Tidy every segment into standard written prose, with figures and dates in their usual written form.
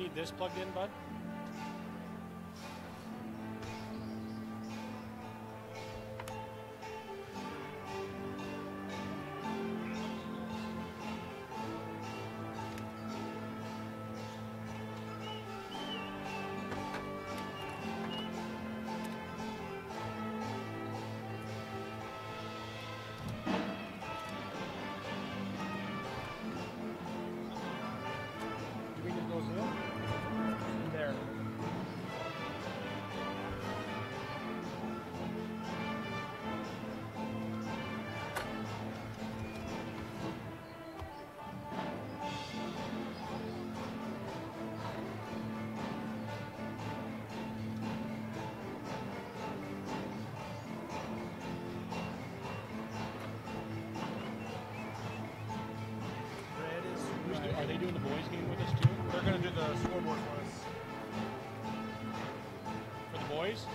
need this plugged in, bud? There. Are they doing the boys game with us too? They're going to do the scoreboard for us. For the boys?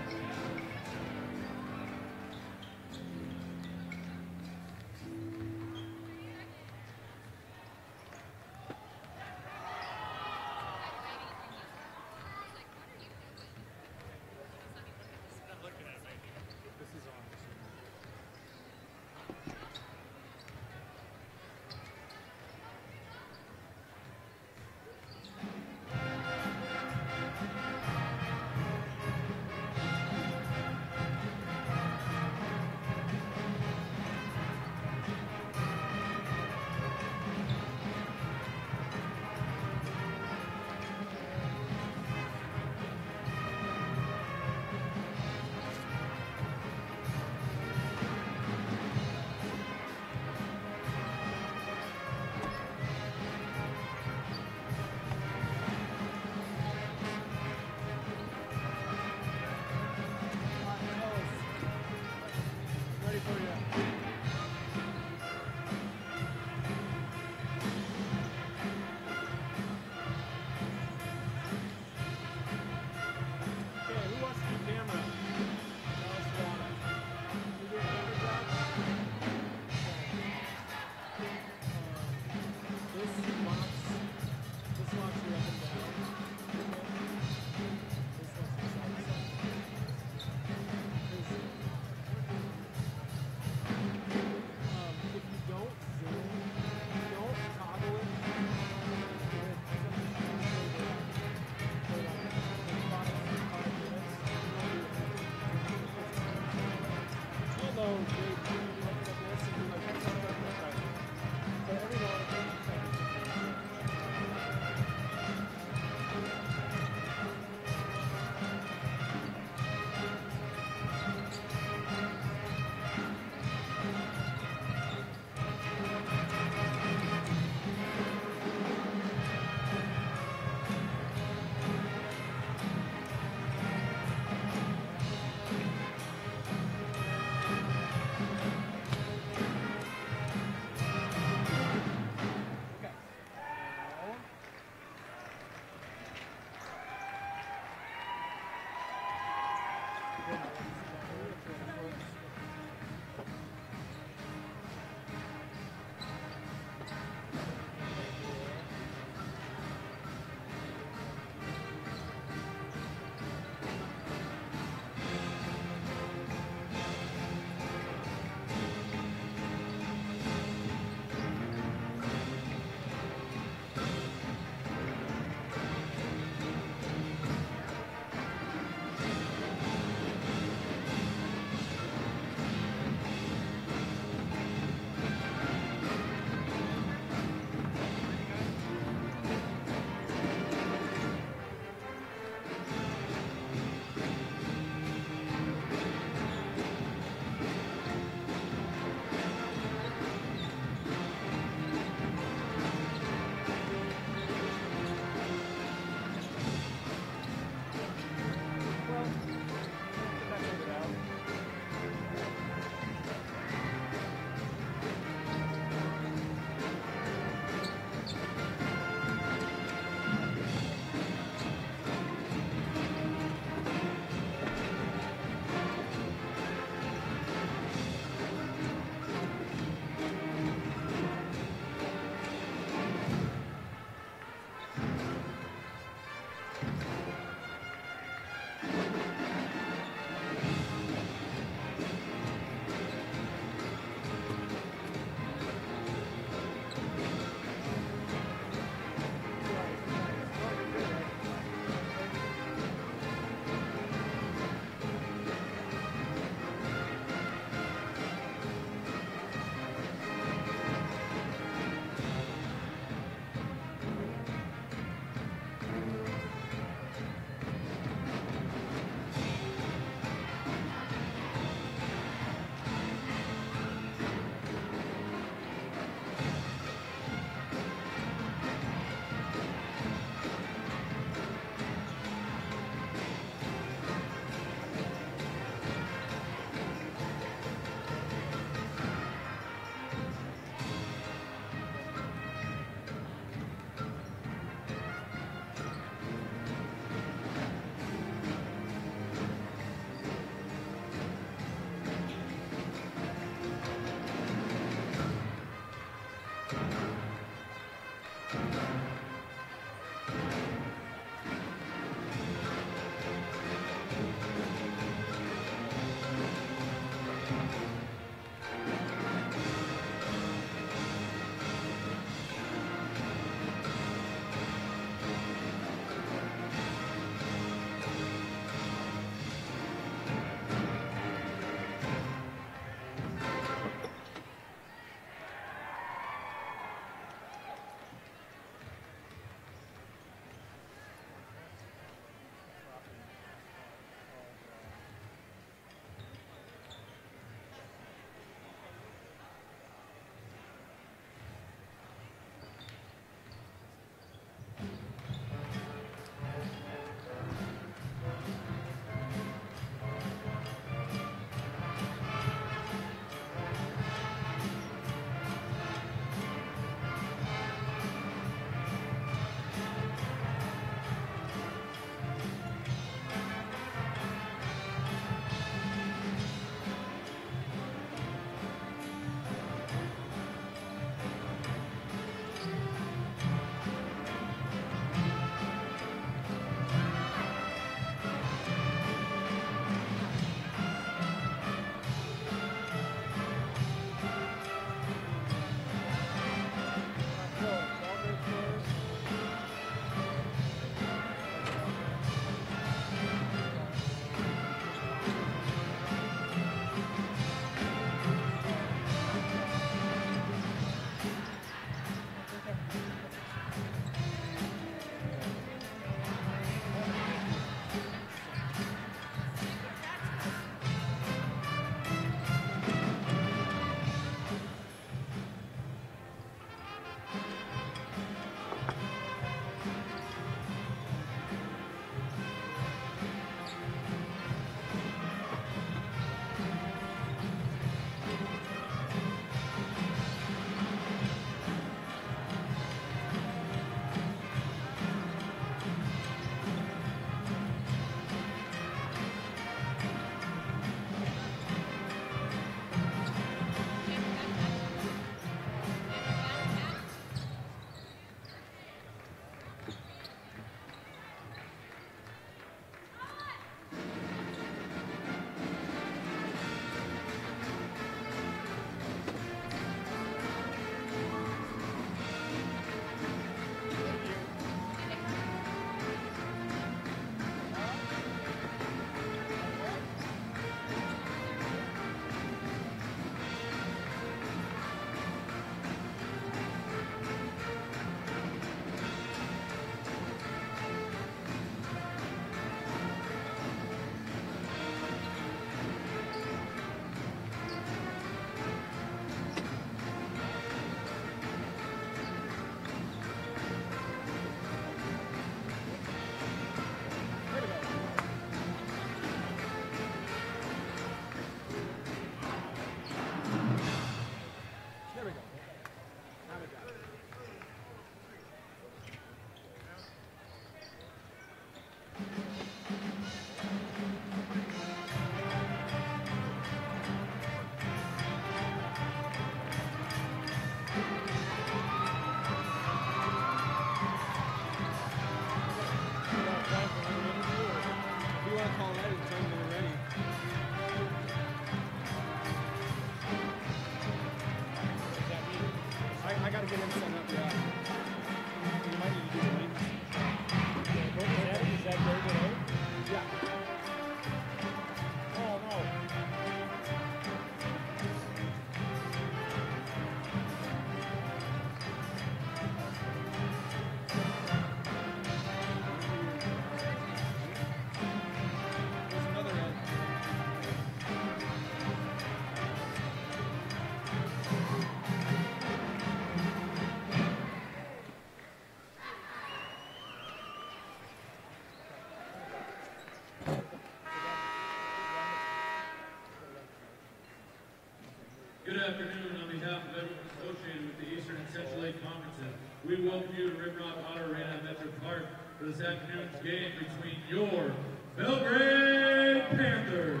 Good afternoon. On behalf of everyone associated with the Eastern and Central Lake Conferences, we welcome you to Rimrock Auto Arena at Metro Park for this afternoon's game between your Belgrade Panthers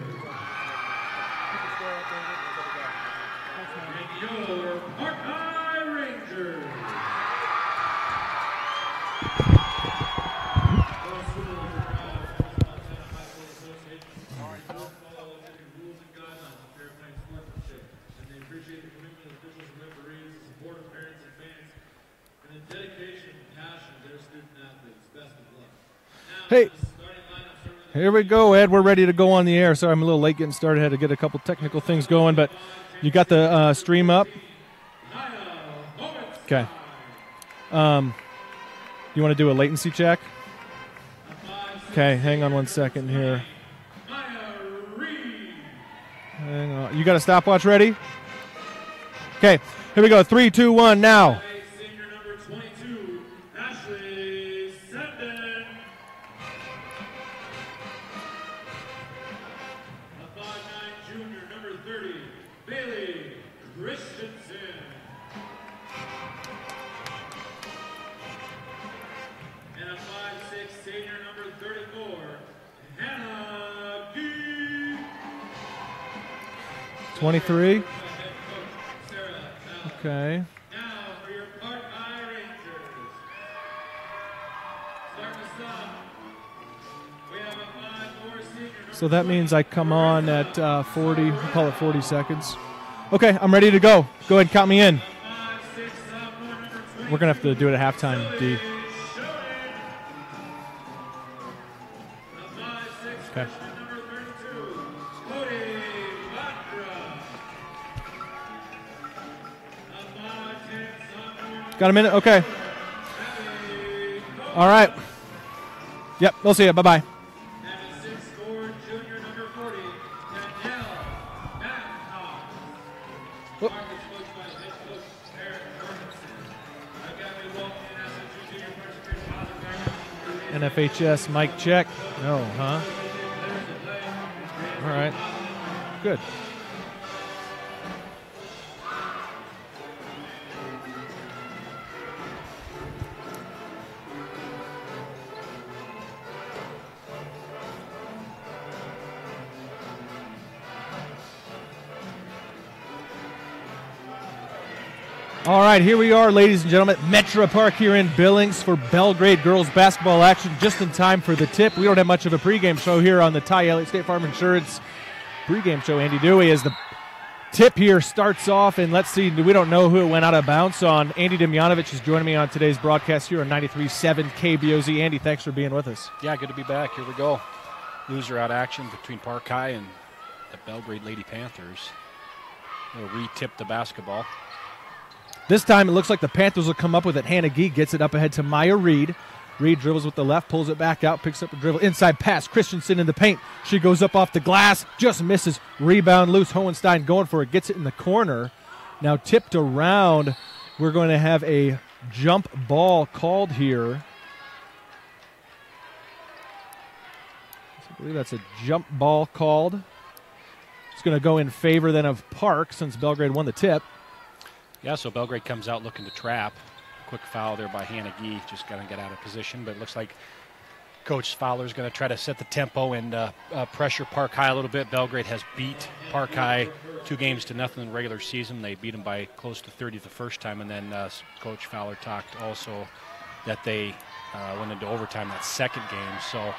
and your Park-High Rangers. Appreciate the commitment of officials and referees, the support of parents and fans, and the dedication and passion of their student athletes. Best of luck. Now, Hey, starting lineup, here we go, Ed. We're ready to go on the air. Sorry, I'm a little late getting started. Had to get a couple technical things going, but you got the stream up? Okay. You want to do a latency check? Okay, hang on one second here. Hang on. You got a stopwatch ready? Okay, here we go. 3, 2, 1, now. senior number 22, Ashley Senden. A 5'9" junior number 30, Bailey Christensen. And a 5'6" senior number 34, Hannah Gee. 23. Okay. Now for your Park-High Rangers. Starting us off, we have a 5'4" senior. So that means I come on at 40, we'll call it 40 seconds. Okay, I'm ready to go. Go ahead and count me in. 5'6" sophomore number 20. We're going to have to do it at halftime, D. Okay. Number 32, Cody Vatra. Got a minute? Okay. All right. Yep, we'll see you. Bye-bye. And a 6'4" junior number 40, Danielle Babcock. Whoop. Mark is coached by head coach Eric Ferguson. Again, we welcome you to junior first grade father. NFHS mic check. No, huh? All right. Good. All right, here we are, ladies and gentlemen, Metro Park here in Billings for Belgrade girls basketball action, just in time for the tip. We don't have much of a pregame show here on the Ty Elliott State Farm Insurance pregame show. Andy Dewey, as the tip here starts off, and let's see, we don't know who it went out of bounds on. Andy Demjanovic is joining me on today's broadcast here on 93.7 KBOZ. Andy, thanks for being with us. Yeah, good to be back. Here we go. Loser out action between Park High and the Belgrade Lady Panthers. They'll re-tip the basketball. This time it looks like the Panthers will come up with it. Hannah Gee gets it up ahead to Maya Reed. Reed dribbles with the left, pulls it back out, picks up a dribble. Inside pass, Christensen in the paint. She goes up off the glass, just misses. Rebound loose, Hohenstein going for it, gets it in the corner. Now tipped around. We're going to have a jump ball called here. I believe that's a jump ball called. It's going to go in favor then of Park since Belgrade won the tip. Yeah, so Belgrade comes out looking to trap. Quick foul there by Hannah Gee. Just got to get out of position, but it looks like Coach Fowler's going to try to set the tempo and pressure Park High a little bit. Belgrade has beat Park High 2-0 in the regular season. They beat them by close to 30 the first time, and then Coach Fowler talked also that they went into overtime that second game. So,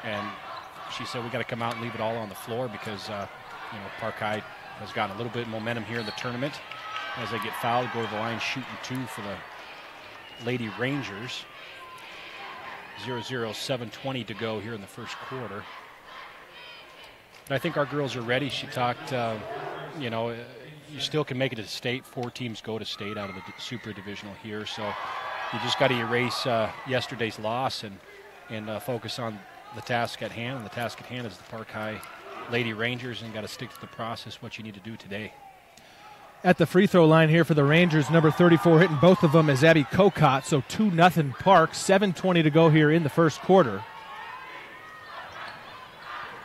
and she said we got to come out and leave it all on the floor because Park High has gotten a little bit of momentum here in the tournament. As they get fouled, go to the line shooting 2 for the Lady Rangers. 0-0, 7:20 to go here in the first quarter. But I think our girls are ready. She talked, you still can make it to state. 4 teams go to state out of the Super Divisional here. So you just got to erase yesterday's loss and focus on the task at hand. And the task at hand is the Park High Lady Rangers, and got to stick to the process, what you need to do today. At the free throw line here for the Rangers, number 34 hitting both of them is Abby Kokot, so 2-0 Park, 7:20 to go here in the first quarter.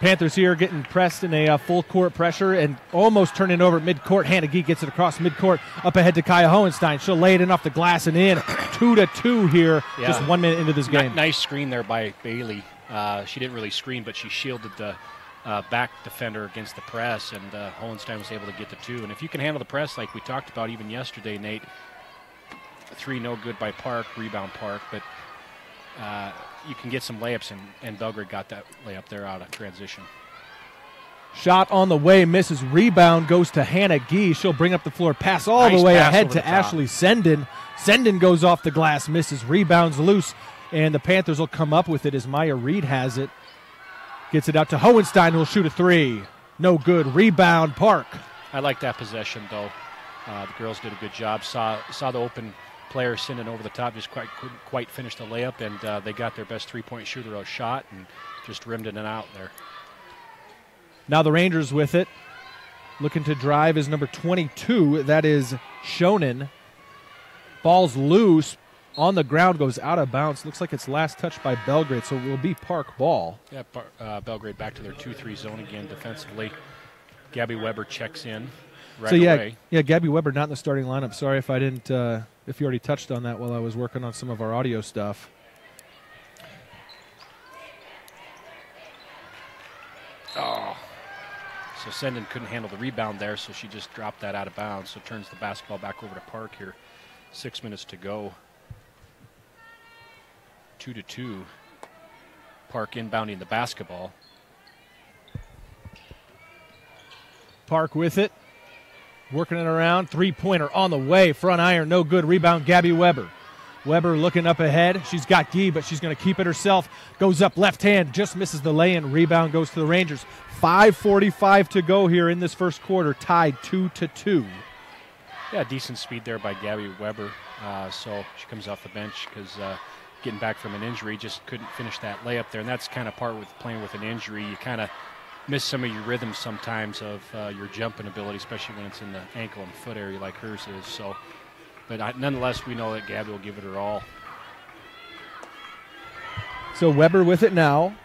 Panthers here getting pressed in a full court pressure and almost turning over at midcourt. Hannah Gee gets it across midcourt, up ahead to Kaya Hohenstein. She'll lay it in off the glass and in. 2-2 here, just 1 minute into this game. Nice screen there by Bailey. She didn't really screen, but she shielded the back defender against the press, and Hohenstein was able to get the 2. And if you can handle the press like we talked about even yesterday, Nate, 3 no good by Park, rebound Park, but you can get some layups, and Belgrade got that layup there out of transition. Shot on the way, misses. Rebound goes to Hannah Gee. She'll bring up the floor, pass all the way ahead to Ashley Senden. Senden goes off the glass, misses. Rebounds loose, and the Panthers will come up with it as Maya Reed has it. Gets it out to Hohenstein, who will shoot a 3. No good. Rebound, Park. I like that possession, though. The girls did a good job. Saw the open player sending over the top, just couldn't quite finish the layup, and they got their best three-point shooter a shot and just rimmed it out there. Now the Rangers with it. Looking to drive is number 22. That is Shonen. Ball's loose. On the ground, goes out of bounds. Looks like it's last touched by Belgrade, so it will be Park ball. Yeah, Belgrade back to their 2-3 zone again defensively. Gabby Weber checks in right away. Yeah, Gabby Weber not in the starting lineup. Sorry if I didn't, if you already touched on that while I was working on some of our audio stuff. Oh. So Senden couldn't handle the rebound there, so she just dropped that out of bounds. So turns the basketball back over to Park here. 6 minutes to go. 2-2. Park inbounding the basketball. Park with it. Working it around. Three-pointer on the way. Front iron, no good. Rebound, Gabby Weber. Weber looking up ahead. She's got Gee, but she's going to keep it herself. Goes up left hand, just misses the lay-in. Rebound goes to the Rangers. 5:45 to go here in this first quarter. Tied 2-2. Yeah, decent speed there by Gabby Weber. So she comes off the bench because getting back from an injury, just couldn't finish that layup there. And that's kind of part with playing with an injury. You kind of miss some of your rhythms sometimes of your jumping ability, especially when it's in the ankle and foot area like hers is. So, but nonetheless, we know that Gabby will give it her all. So Weber with it now.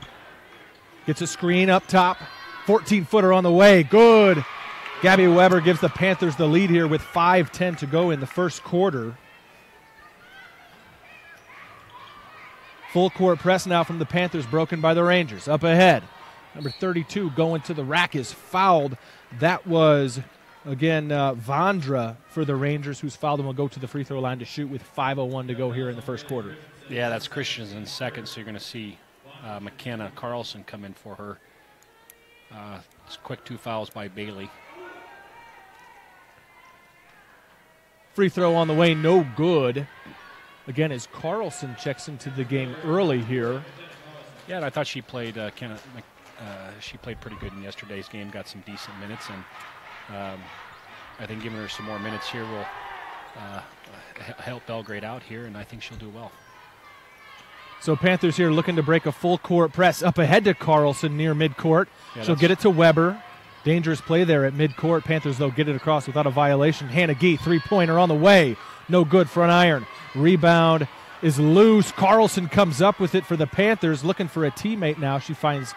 Gets a screen up top. 14-footer on the way. Good. Gabby Weber gives the Panthers the lead here with 5:10 to go in the first quarter. Full court press now from the Panthers, broken by the Rangers. Up ahead. Number 32 going to the rack is fouled. That was, again, Vandra for the Rangers, who's fouled and will go to the free throw line to shoot with 5:01 to go here in the first quarter. Yeah, that's Christensen second, so you're going to see McKenna Carlson come in for her. It's quick 2 fouls by Bailey. Free throw on the way, no good. Again, as Carlson checks into the game early here. Yeah, and I thought she played she played pretty good in yesterday's game, got some decent minutes, and I think giving her some more minutes here will help Belgrade out here, and I think she'll do well. So Panthers here looking to break a full court press up ahead to Carlson near midcourt. Yeah, she'll get it to Weber. Dangerous play there at midcourt. Panthers, though, get it across without a violation. Hannah Gee, three-pointer on the way. No good, front iron. Rebound is loose. Carlson comes up with it for the Panthers, looking for a teammate now. She finds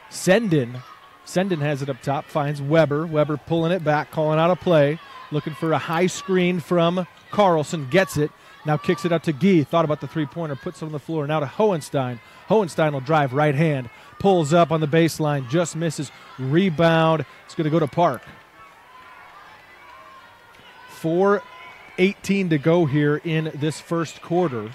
Senden. Senden has it up top, finds Weber. Weber pulling it back, calling out a play. Looking for a high screen from Carlson. Gets it. Now kicks it out to Gee. Thought about the three-pointer, puts it on the floor. Now to Hohenstein. Hohenstein will drive right hand. Pulls up on the baseline, just misses. Rebound. It's going to go to Park. 4:18 to go here in this first quarter.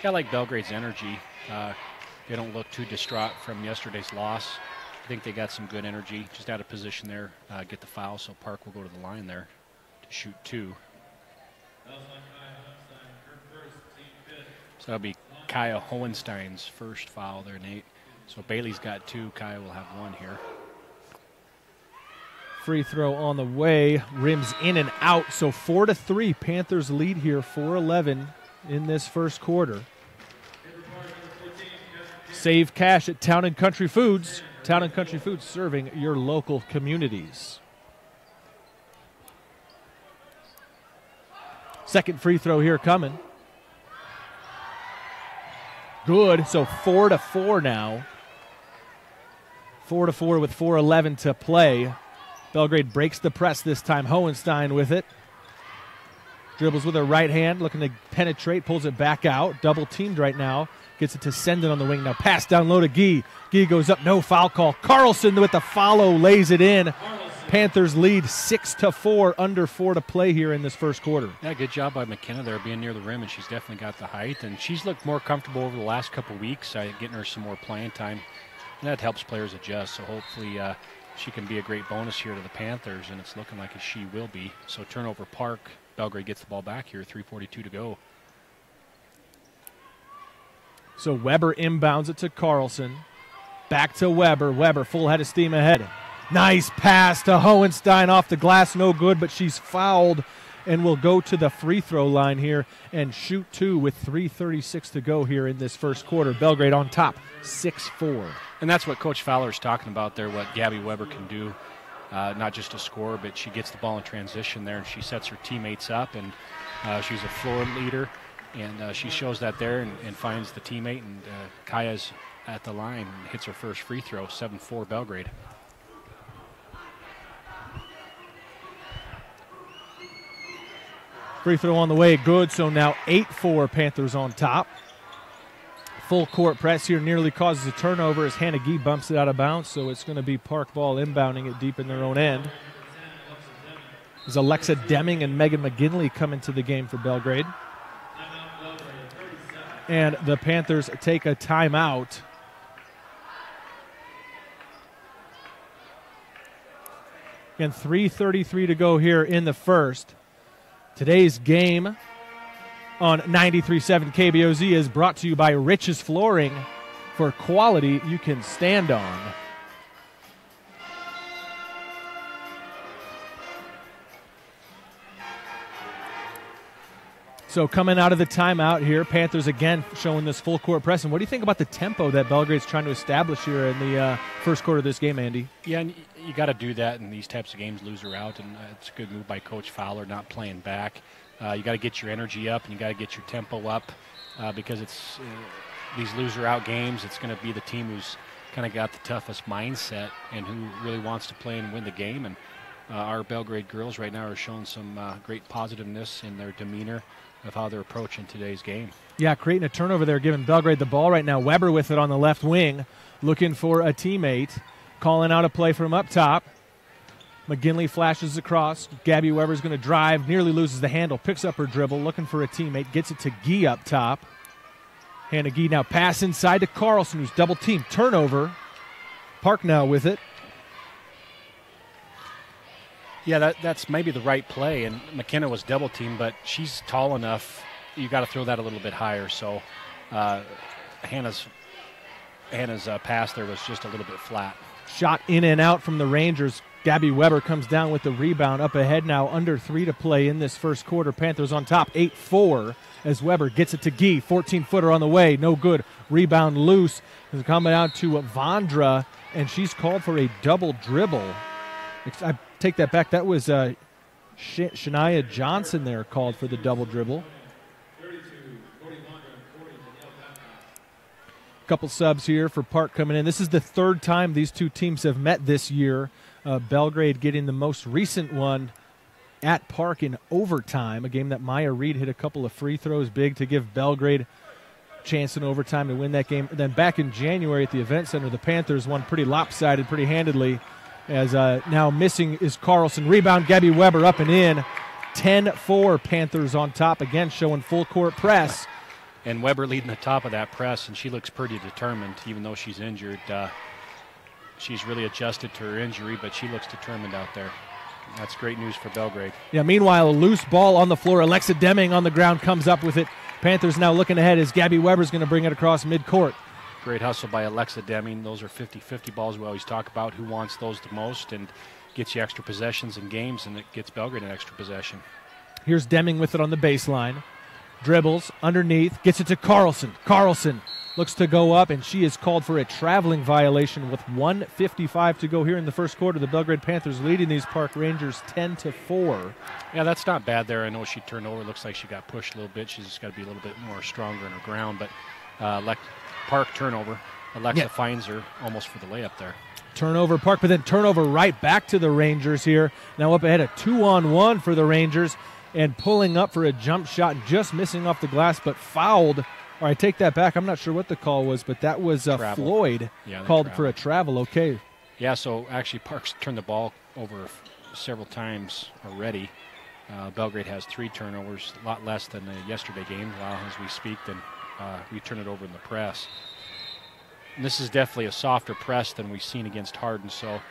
I like Belgrade's energy. They don't look too distraught from yesterday's loss. I think they got some good energy. Just out of position there, get the foul, so Park will go to the line there to shoot 2. So that'll be Kaya Hohenstein's first foul there, Nate. So Bailey's got 2. Kaya will have 1 here. Free throw on the way. Rims in and out. So 4-3. Panthers lead here, 4-11 in this first quarter. Save cash at Town & Country Foods. Town & Country Foods serving your local communities. Second free throw here coming. Good. So 4-4 now. 4-4 with 4:11 to play. Belgrade breaks the press this time. Hohenstein with it. Dribbles with her right hand, looking to penetrate, pulls it back out. Double teamed right now. Gets it to Senden on the wing. Now pass down low to Guy. Guy goes up, no foul call. Carlson with the follow, lays it in. Panthers lead 6-4, under 4 to play here in this first quarter. Yeah, good job by McKenna there being near the rim, and she's definitely got the height. And she's looked more comfortable over the last couple weeks, getting her some more playing time. And that helps players adjust, so hopefully she can be a great bonus here to the Panthers, and it's looking like she will be. So turnover Park. Belgrade gets the ball back here, 3:42 to go. So Weber inbounds it to Carlson. Back to Weber. Weber full head of steam ahead. Nice pass to Hohenstein off the glass. No good, but she's fouled and will go to the free throw line here and shoot 2 with 3:36 to go here in this first quarter. Belgrade on top, 6-4. And that's what Coach Fowler's talking about there, what Gabby Weber can do. Not just a scorer, but she gets the ball in transition there, and she sets her teammates up, and she's a floor leader, and she shows that there and finds the teammate, and Kaya's at the line and hits her first free throw, 7-4 Belgrade. Free throw on the way, good, so now 8-4 Panthers on top. Full court press here nearly causes a turnover as Hannah Gee bumps it out of bounds, so it's going to be Park ball inbounding it deep in their own end. As Alexa Deming and Megan McGinley come into the game for Belgrade. And the Panthers take a timeout. Again, 3:33 to go here in the first. Today's game on 93.7 KBOZ is brought to you by Rich's Flooring, for quality you can stand on. So coming out of the timeout here, Panthers again showing this full court press. And what do you think about the tempo that Belgrade's trying to establish here in the first quarter of this game, Andy? Yeah, and you got to do that in these types of games, lose her out, and it's a good move by Coach Fowler, not playing back. You got to get your energy up, and you got to get your tempo up because it's these loser out games. It's going to be the team who's kind of got the toughest mindset and who really wants to play and win the game. And our Belgrade girls right now are showing some great positiveness in their demeanor of how they're approaching today's game. Yeah, creating a turnover there, giving Belgrade the ball right now. Weber with it on the left wing, looking for a teammate, calling out a play from up top. McGinley flashes across. Gabby Weber's going to drive, nearly loses the handle, picks up her dribble, looking for a teammate, gets it to Gee up top. Hannah Gee now pass inside to Carlson, who's double teamed. Turnover. Park now with it. Yeah, that's maybe the right play, and McKenna was double teamed, but she's tall enough. You got to throw that a little bit higher. So Hannah's pass there was just a little bit flat. Shot in and out from the Rangers. Gabby Weber comes down with the rebound. Up ahead now, under 3 to play in this first quarter. Panthers on top, 8-4 as Weber gets it to Gee. 14-footer on the way, no good. Rebound loose. It's coming out to Vondra, and she's called for a double dribble. I take that back. That was Shania Johnson there called for the double dribble. Couple subs here for Park coming in. This is the third time these two teams have met this year. Belgrade getting the most recent one at Park in overtime, a game that Maya Reed hit a couple of free throws big to give Belgrade a chance in overtime to win that game. And then back in January at the Event Center, the Panthers won pretty lopsided, pretty handedly, as now missing is Carlson. Rebound, Gabby Weber up and in. 10-4 Panthers on top, again showing full court press. And Weber leading the top of that press, and she looks pretty determined, even though she's injured. She's really adjusted to her injury, but she looks determined out there. That's great news for Belgrade. Yeah, meanwhile, a loose ball on the floor. Alexa Deming on the ground comes up with it. Panthers now looking ahead as Gabby Weber's going to bring it across midcourt. Great hustle by Alexa Deming. Those are 50-50 balls we always talk about. Who wants those the most and gets you extra possessions in games, and it gets Belgrade an extra possession. Here's Deming with it on the baseline. Dribbles underneath, gets it to Carlson. Carlson looks to go up, and she is called for a traveling violation with 1:55 to go here in the first quarter. The Belgrade Panthers leading these Park Rangers 10-4. Yeah, that's not bad there. I know she turned over. Looks like she got pushed a little bit. She's just got to be a little bit more stronger in her ground. But Park turnover. Alexa finds her almost for the layup there. Turnover, Park, but then turnover right back to the Rangers here. Now up ahead, a 2-on-1 for the Rangers, and pulling up for a jump shot, just missing off the glass, but fouled. All right, take that back. I'm not sure what the call was, but that was Floyd called for a travel. Okay. Yeah, so actually Park's turned the ball over several times already. Belgrade has 3 turnovers, a lot less than the yesterday game. Well, as we speak, then we turn it over in the press. And this is definitely a softer press than we've seen against Hardin, so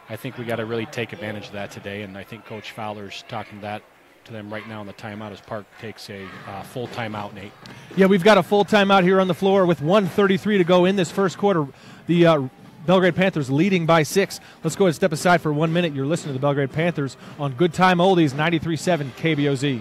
I think we got to really take advantage of that today, and I think Coach Fowler's talking to them right now in the timeout as Park takes a full timeout, Nate. Yeah, we've got a full timeout here on the floor with 1:33 to go in this first quarter. The Belgrade Panthers leading by 6. Let's go ahead and step aside for 1 minute. You're listening to the Belgrade Panthers on Good Time Oldies 93.7 KBOZ.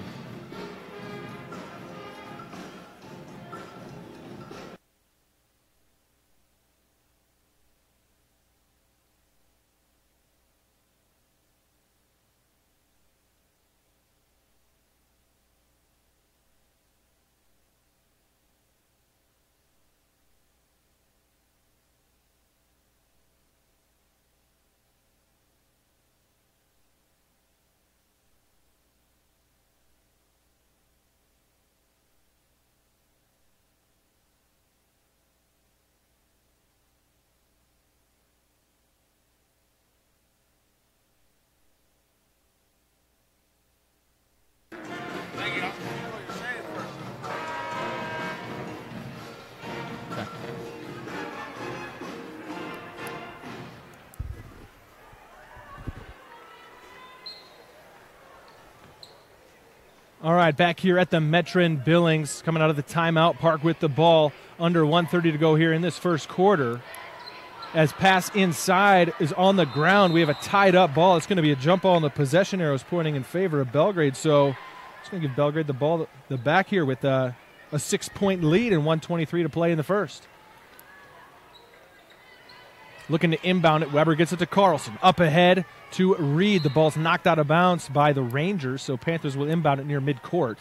All right, back here at the Metrin Billings, coming out of the timeout. Park with the ball, under 1:30 to go here in this first quarter. As pass inside is on the ground, we have a tied-up ball. It's going to be a jump ball, and the possession arrows pointing in favor of Belgrade. So it's going to give Belgrade the ball, the back here with a 6-point lead and 1:23 to play in the first. Looking to inbound it. Weber gets it to Carlson. Up ahead to Reed. The ball's knocked out of bounds by the Rangers, so Panthers will inbound it near midcourt.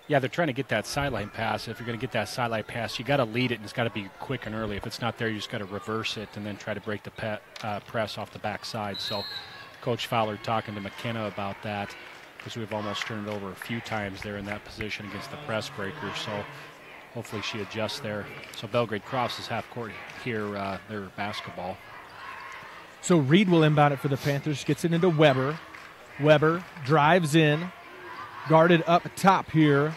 Yeah, they're trying to get that sideline pass. If you're going to get that sideline pass, you got to lead it, and it's got to be quick and early. If it's not there, you just got to reverse it and then try to break the press off the backside. So Coach Fowler talking to McKenna about that, because we've almost turned it over a few times there in that position against the press breaker. So hopefully she adjusts there. So Belgrade crosses half court here, their basketball. So Reed will inbound it for the Panthers, gets it into Weber. Weber drives in, guarded up top here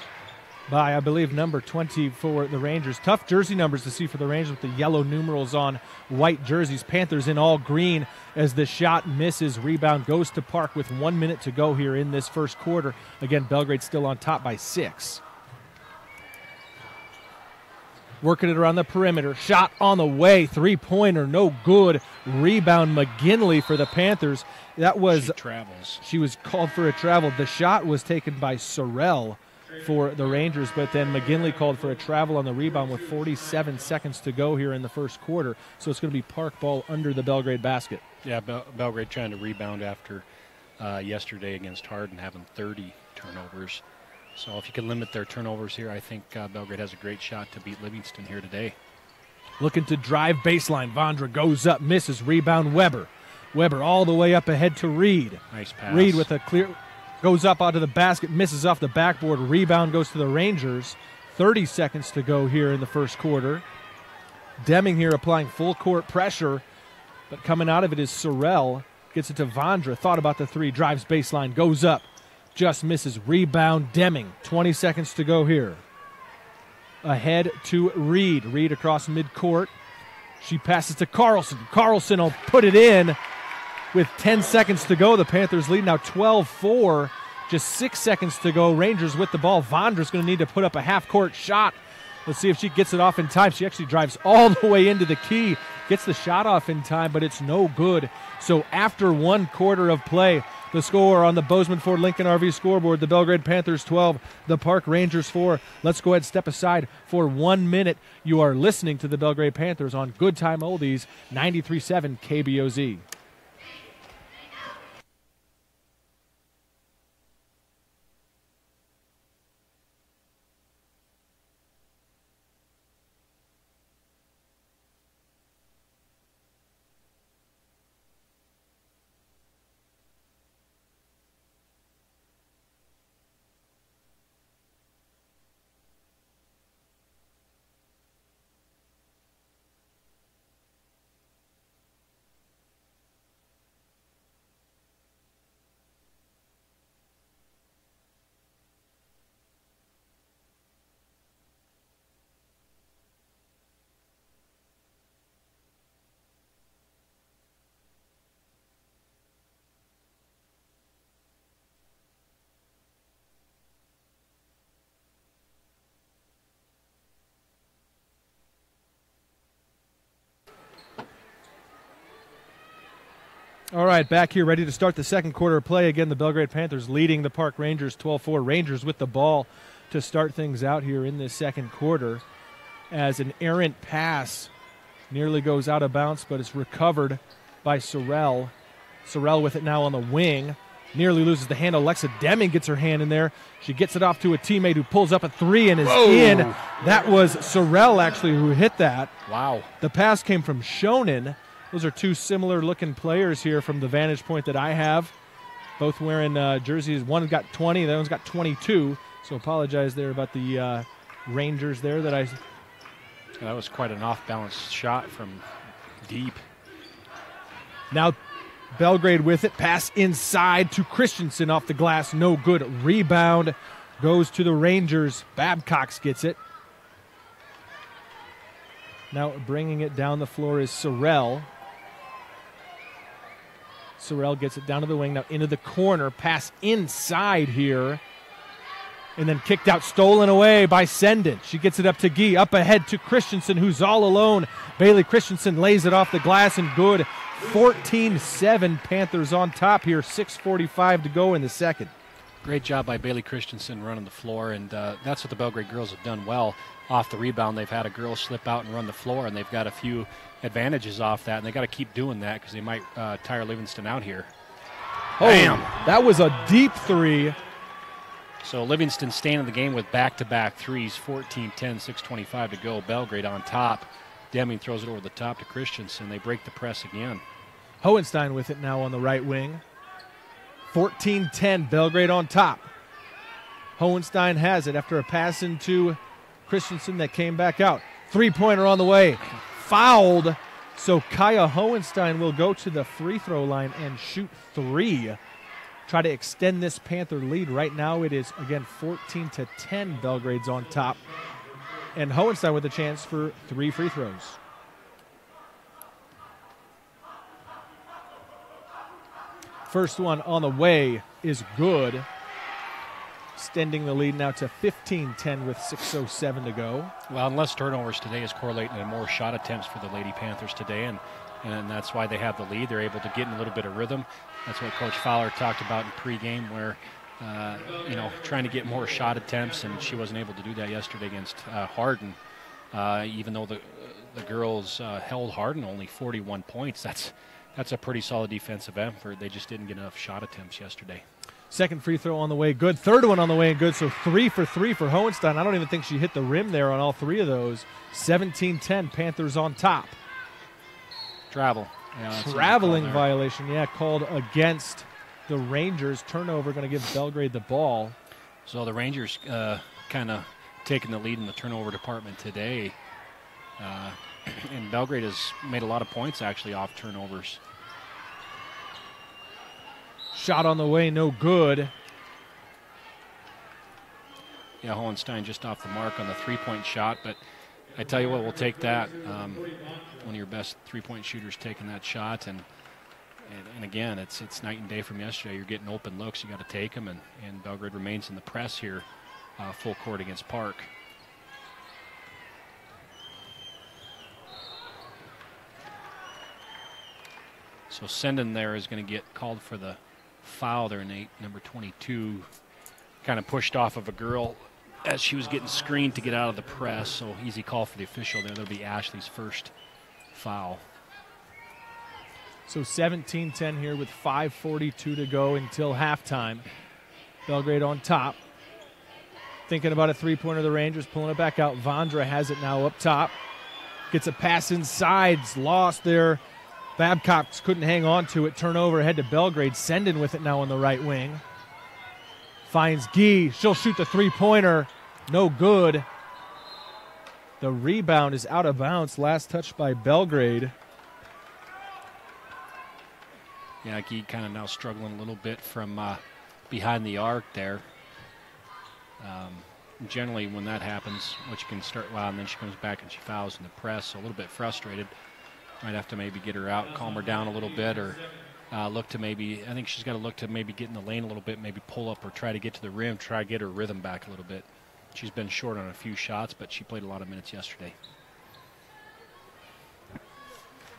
by, I believe, number 20 for the Rangers. Tough jersey numbers to see for the Rangers with the yellow numerals on white jerseys. Panthers in all green as the shot misses. Rebound goes to Park with 1 minute to go here in this first quarter. Again, Belgrade still on top by 6. Working it around the perimeter. Shot on the way. Three-pointer, no good. Rebound McGinley for the Panthers. That was. She travels. She was called for a travel. The shot was taken by Sorrell for the Rangers, but then McGinley called for a travel on the rebound with 47 seconds to go here in the first quarter. So it's going to be Park ball under the Belgrade basket. Yeah, Belgrade trying to rebound after yesterday against Hardin, having 30 turnovers. So if you can limit their turnovers here, I think Belgrade has a great shot to beat Livingston here today. Looking to drive baseline. Vondra goes up, misses. Rebound Weber. Weber all the way up ahead to Reed. Nice pass. Reed with a clear, goes up onto the basket, misses off the backboard. Rebound goes to the Rangers. 30 seconds to go here in the first quarter. Deming here applying full court pressure, but coming out of it is Sorrell. Gets it to Vondra. Thought about the three. Drives baseline. Goes up. Just misses. Rebound Deming. 20 seconds to go here. Ahead to Reed. Reed across midcourt. She passes to Carlson. Carlson will put it in with 10 seconds to go. The Panthers lead now 12-4. Just 6 seconds to go. Rangers with the ball. Vondra's going to need to put up a half-court shot. Let's see if she gets it off in time. She actually drives all the way into the key. Gets the shot off in time, but it's no good. So after 1 quarter of play, the score on the Bozeman Ford Lincoln RV scoreboard, the Belgrade Panthers 12, the Park Rangers 4. Let's go ahead and step aside for 1 minute. You are listening to the Belgrade Panthers on Good Time Oldies, 93.7 KBOZ. All right, back here ready to start the second quarter of play. Again, the Belgrade Panthers leading the Park Rangers 12-4. Rangers with the ball to start things out here in this second quarter as an errant pass nearly goes out of bounds, but it's recovered by Sorrell. Sorrell with it now on the wing. Nearly loses the handle. Alexa Deming gets her hand in there. She gets it off to a teammate who pulls up a three and is in. That was Sorrell, actually, who hit that. Wow. The pass came from Shonen. Those are two similar-looking players here from the vantage point that I have. Both wearing jerseys. One got 20, the other one's got 22. So apologize there about the Rangers there that I... That was quite an off-balance shot from deep. Now Belgrade with it. Pass inside to Christensen off the glass. No good. Rebound goes to the Rangers. Babcox gets it. Now bringing it down the floor is Sorrell. Sorrell gets it down to the wing. Now into the corner. Pass inside here. And then kicked out, stolen away by Senden. She gets it up to Gee, up ahead to Christensen, who's all alone. Bailey Christensen lays it off the glass and good. 14-7, Panthers on top here. 6:45 to go in the second. Great job by Bailey Christensen running the floor, and that's what the Belgrade girls have done well. Off the rebound, they've had a girl slip out and run the floor, and they've got a few advantages off that, and they got to keep doing that because they might tire Livingston out here. Bam! That was a deep three. So Livingston staying in the game with back-to-back threes, 14-10, 6:25 to go. Belgrade on top. Deming throws it over the top to Christensen. They break the press again. Hohenstein with it now on the right wing. 14-10, Belgrade on top. Hohenstein has it after a pass into Christensen that came back out. Three-pointer on the way. Fouled. So Kaya Hohenstein will go to the free throw line and shoot three. Try to extend this Panther lead. Right now it is, again, 14-10. Belgrade's on top. And Hohenstein with a chance for three free throws. First one on the way is good. Extending the lead now to 15-10 with 6:07 to go. Well, unless turnovers today is correlating to more shot attempts for the Lady Panthers today, and that's why they have the lead. They're able to get in a little bit of rhythm. That's what Coach Fowler talked about in pregame, where trying to get more shot attempts, and she wasn't able to do that yesterday against Hardin. Even though the girls held Hardin only 41 points, that's a pretty solid defensive effort. They just didn't get enough shot attempts yesterday. Second free throw on the way, good. Third one on the way, and good. So 3 for 3 for Hohenstein. I don't even think she hit the rim there on all three of those. 17-10, Panthers on top. Traveling violation, called against the Rangers. Turnover going to give Belgrade the ball. So the Rangers kind of taking the lead in the turnover department today. And Belgrade has made a lot of points actually off turnovers. Shot on the way, no good. Yeah, Hohenstein just off the mark on the three-point shot, but I tell you what, we'll take that. One of your best three-point shooters taking that shot, and again, it's night and day from yesterday. You're getting open looks, you got to take them, and Belgrade remains in the press here, full court against Park. So Senden there is going to get called for the foul there, Nate, number 22. Kind of pushed off of a girl as she was getting screened to get out of the press. So easy call for the official there. That'll be Ashley's first foul. So 17-10 here with 5:42 to go until halftime. Belgrade on top. Thinking about a three-pointer, the Rangers pulling it back out. Vondra has it now up top. Gets a pass inside. Lost there. Babcock couldn't hang on to it. Turnover ahead to Belgrade. Senden with it now on the right wing. Finds Gee. She'll shoot the three-pointer. No good. The rebound is out of bounds. Last touch by Belgrade. Yeah, Gee kind of now struggling a little bit from behind the arc there. Generally, when that happens, what you can start, and then she comes back and she fouls in the press, so a little bit frustrated. Might have to maybe get her out, calm her down a little bit, or look to maybe, I think she's got to look to maybe get in the lane a little bit, maybe pull up or try to get to the rim, try to get her rhythm back a little bit. She's been short on a few shots, but she played a lot of minutes yesterday.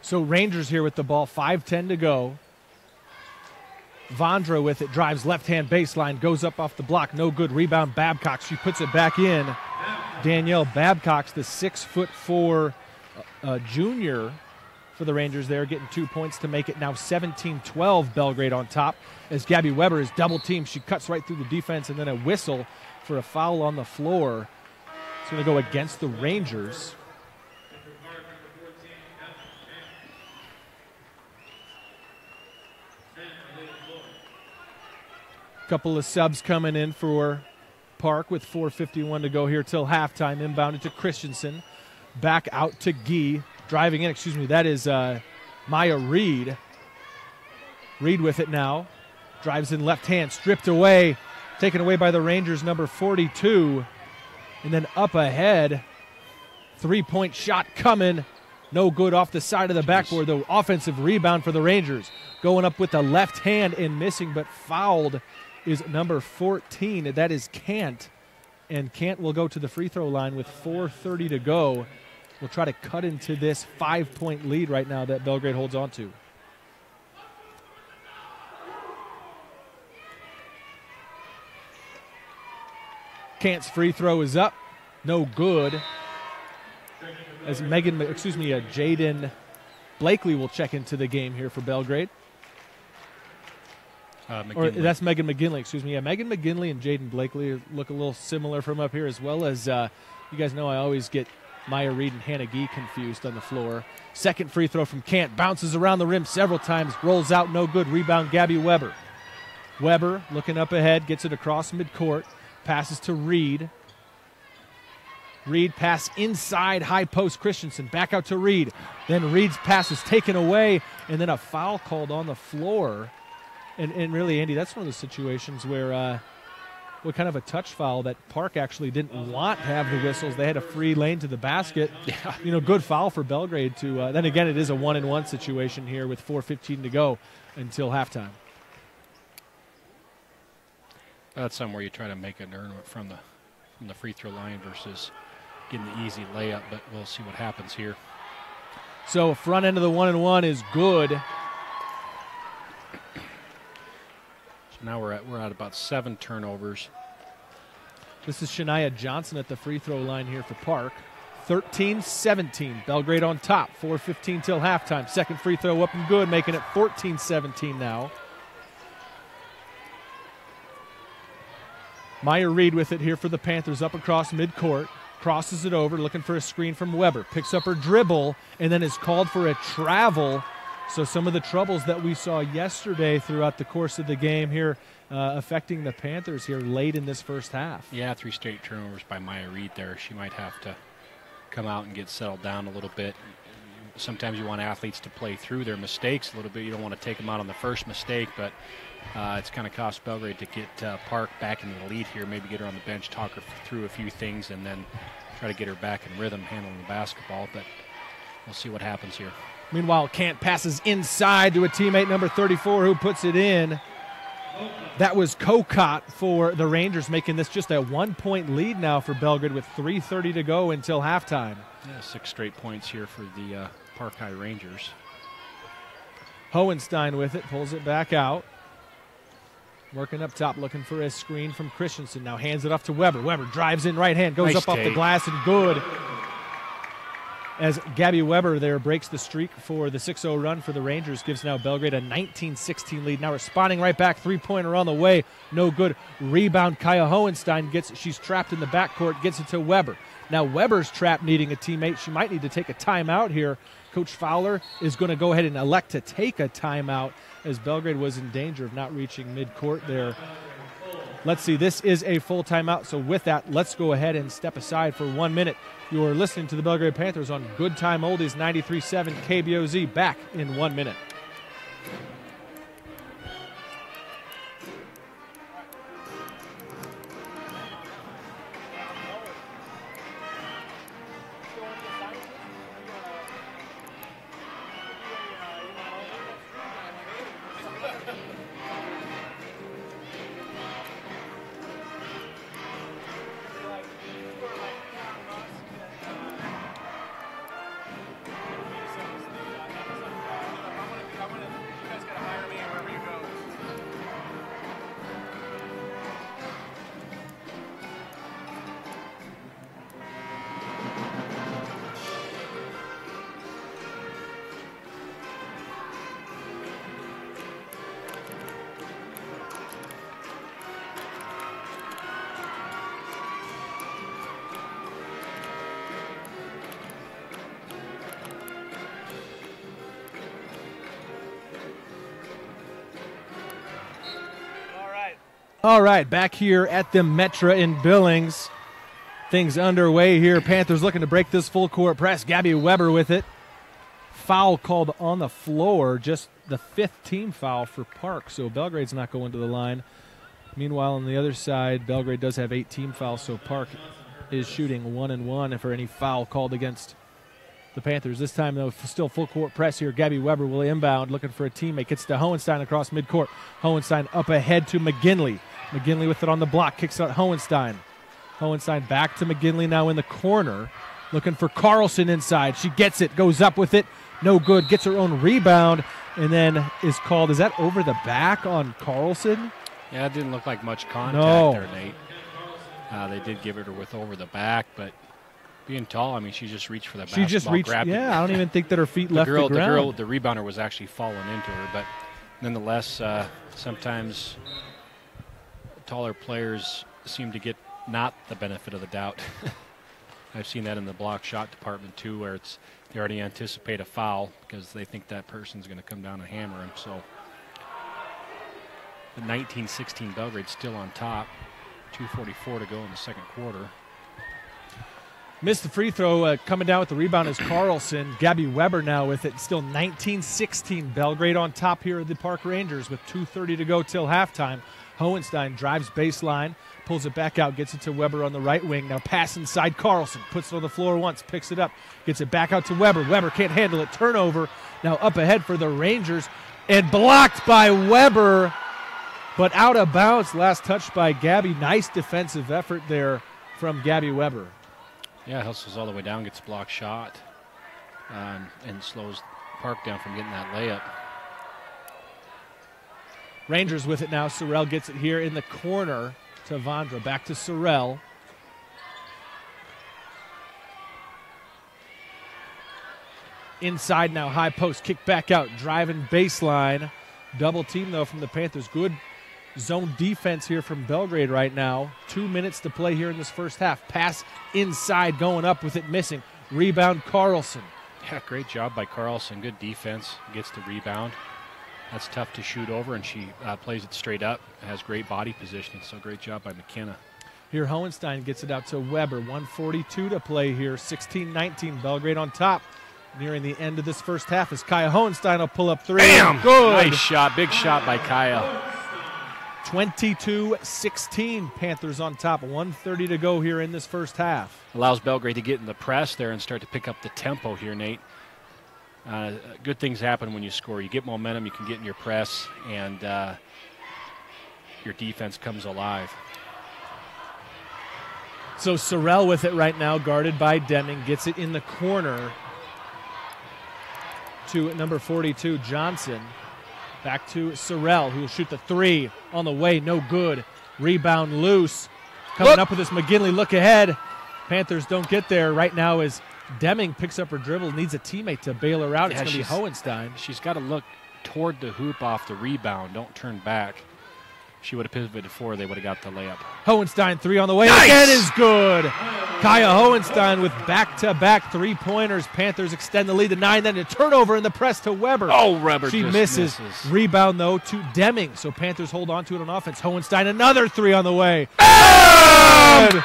So Rangers here with the ball, 5:10 to go. Vondra with it, drives left-hand baseline, goes up off the block, no good. Rebound, Babcock. She puts it back in. Danielle Babcock's the 6'4" junior for the Rangers there, getting 2 points to make it now 17-12. Belgrade on top as Gabby Weber is double-teamed. She cuts right through the defense, and then a whistle for a foul on the floor. It's going to go against the Rangers. Couple of subs coming in for Park with 4:51 to go here till halftime. Inbounded to Christensen. Back out to Gee. Driving in, that is Maya Reed. Reed with it now. Drives in left hand, stripped away. Taken away by the Rangers, number 42. And then up ahead. 3-point shot coming. No good off the side of the backboard, though. Offensive rebound for the Rangers. Going up with the left hand and missing, but fouled is number 14. That is Kant. And Kant will go to the free throw line with 4:30 to go. We'll try to cut into this 5-point lead right now that Belgrade holds on to. Kant's free throw is up. No good. As Jaden Blakely will check into the game here for Belgrade. Or that's Megan McGinley, Yeah, Megan McGinley and Jaden Blakely look a little similar from up here, as well as you guys know I always get Maya Reed and Hannah Gee confused on the floor. Second free throw from Kant. Bounces around the rim several times. Rolls out, no good. Rebound, Gabby Weber. Weber looking up ahead, gets it across midcourt. Passes to Reed. Reed pass inside, high post Christensen. Back out to Reed. Then Reed's pass is taken away, and then a foul called on the floor. And really, Andy, that's one of the situations where what kind of a touch foul that Park actually didn't want to have the whistles. They had a free lane to the basket. Yeah. Good foul for Belgrade to then again, it is a 1-and-1 situation here with 4:15 to go until halftime. That's something where you try to make an earn from the free throw line versus getting the easy layup, but we'll see what happens here. So front end of the 1-and-1 is good. So now we're at about 7 turnovers. This is Shania Johnson at the free throw line here for Park. 13-17. Belgrade on top. 4:15 till halftime. Second free throw up and good, making it 14-17 now. Maya Reed with it here for the Panthers up across midcourt. Crosses it over, looking for a screen from Weber. Picks up her dribble and then is called for a travel. So some of the troubles that we saw yesterday throughout the course of the game here affecting the Panthers here late in this first half. Yeah, 3 straight turnovers by Maya Reed there. She might have to come out and get settled down a little bit. Sometimes you want athletes to play through their mistakes a little bit. You don't want to take them out on the first mistake, but it's kind of cost Belgrade to get Park back in the lead here, maybe get her on the bench, talk her through a few things, and then try to get her back in rhythm handling the basketball, but we'll see what happens here. Meanwhile, Kant passes inside to a teammate, number 34, who puts it in. That was Kokot for the Rangers, making this just a 1-point lead now for Belgrade with 3:30 to go until halftime. Yeah, 6 straight points here for the Park High Rangers. Hohenstein with it, pulls it back out. Working up top, looking for a screen from Christensen. Now hands it off to Weber. Weber drives in right hand, goes nice up off the glass and good. As Gabby Weber there breaks the streak for the 6-0 run for the Rangers, gives now Belgrade a 19-16 lead. Now responding right back, three-pointer on the way, no good. Rebound, Kaya Hohenstein she's trapped in the backcourt, gets it to Weber. Now Weber's trapped, needing a teammate. She might need to take a timeout here. Coach Fowler is going to go ahead and elect to take a timeout as Belgrade was in danger of not reaching midcourt there. Let's see, this is a full timeout, so with that, let's go ahead and step aside for 1 minute. You're listening to the Belgrade Panthers on Good Time Oldies 93.7 KBOZ. Back in 1 minute. All right, back here at the Metra in Billings. Things underway here. Panthers looking to break this full court press. Gabby Weber with it. Foul called on the floor, just the 5th team foul for Park, so Belgrade's not going to the line. Meanwhile, on the other side, Belgrade does have 8 team fouls, so Park is shooting 1-1 for any foul called against the Panthers. This time, though, still full court press here. Gabby Weber will inbound, looking for a teammate. Gets to Hohenstein across midcourt. Hohenstein up ahead to McGinley. McGinley with it on the block, kicks out Hohenstein. Hohenstein back to McGinley now in the corner, looking for Carlson inside. She gets it, goes up with it, no good, gets her own rebound, and then is called, is that over the back on Carlson? Yeah, it didn't look like much contact there, Nate. They did give it her with over the back, but being tall, I mean, she just reached for the basketball. She just reached, grabbed it. I don't even think that her feet left the ground. The rebounder was actually falling into her, but nonetheless, sometimes taller players seem to get not the benefit of the doubt. I've seen that in the block shot department too, where they already anticipate a foul because they think that person's going to come down and hammer him. So the 19-16 Belgrade still on top. 2:44 to go in the second quarter. Missed the free throw. Coming down with the rebound is Carlson. Gabby Weber now with it. Still 19-16 Belgrade on top here at the Park Rangers with 2:30 to go till halftime. Hohenstein drives baseline, pulls it back out, gets it to Weber on the right wing. Now pass inside Carlson, puts it on the floor once, picks it up, gets it back out to Weber. Weber can't handle it. Turnover. Now up ahead for the Rangers and blocked by Weber, but out of bounds. Last touch by Gabby. Nice defensive effort there from Gabby Weber. Yeah, hustles all the way down, gets a block shot, and slows Park down from getting that layup. Rangers with it now. Sorrell gets it here in the corner to Vondra. Back to Sorrell. Inside now, high post, kick back out, driving baseline. Double team, though, from the Panthers. Good zone defense here from Belgrade right now. 2 minutes to play here in this first half. Pass inside, going up with it, missing. Rebound, Carlson. Yeah, great job by Carlson. Good defense. Gets the rebound. That's tough to shoot over, and she plays it straight up. Has great body positioning, so great job by McKenna. Here Hohenstein gets it out to Weber. 1:42 to play here. 16-19, Belgrade on top. Nearing the end of this first half as Kaya Hohenstein will pull up 3. Bam! Good. Nice shot. Big shot by Kaya. 22-16, Panthers on top. 1:30 to go here in this first half. Allows Belgrade to get in the press there and start to pick up the tempo here, Nate. Good things happen when you score. You get momentum, you can get in your press, and your defense comes alive. So Sorrell with it right now, guarded by Deming, gets it in the corner to number 42, Johnson. Back to Sorrell, who will shoot the 3 on the way, no good. Rebound loose. Coming up with this McGinley look ahead. Panthers don't get there right now as Deming picks up her dribble, needs a teammate to bail her out. It's going to be Hohenstein. She's got to look toward the hoop off the rebound. Don't turn back. She would have pivoted forward. They would have got the layup. Hohenstein 3 on the way. Nice! Again is good. Kaya Hohenstein with back-to-back 3-pointers. Panthers extend the lead to 9. Then a turnover in the press to Weber. Oh, Weber She just misses. Rebound, though, to Deming. So Panthers hold on to it on offense. Hohenstein, another 3 on the way. Good!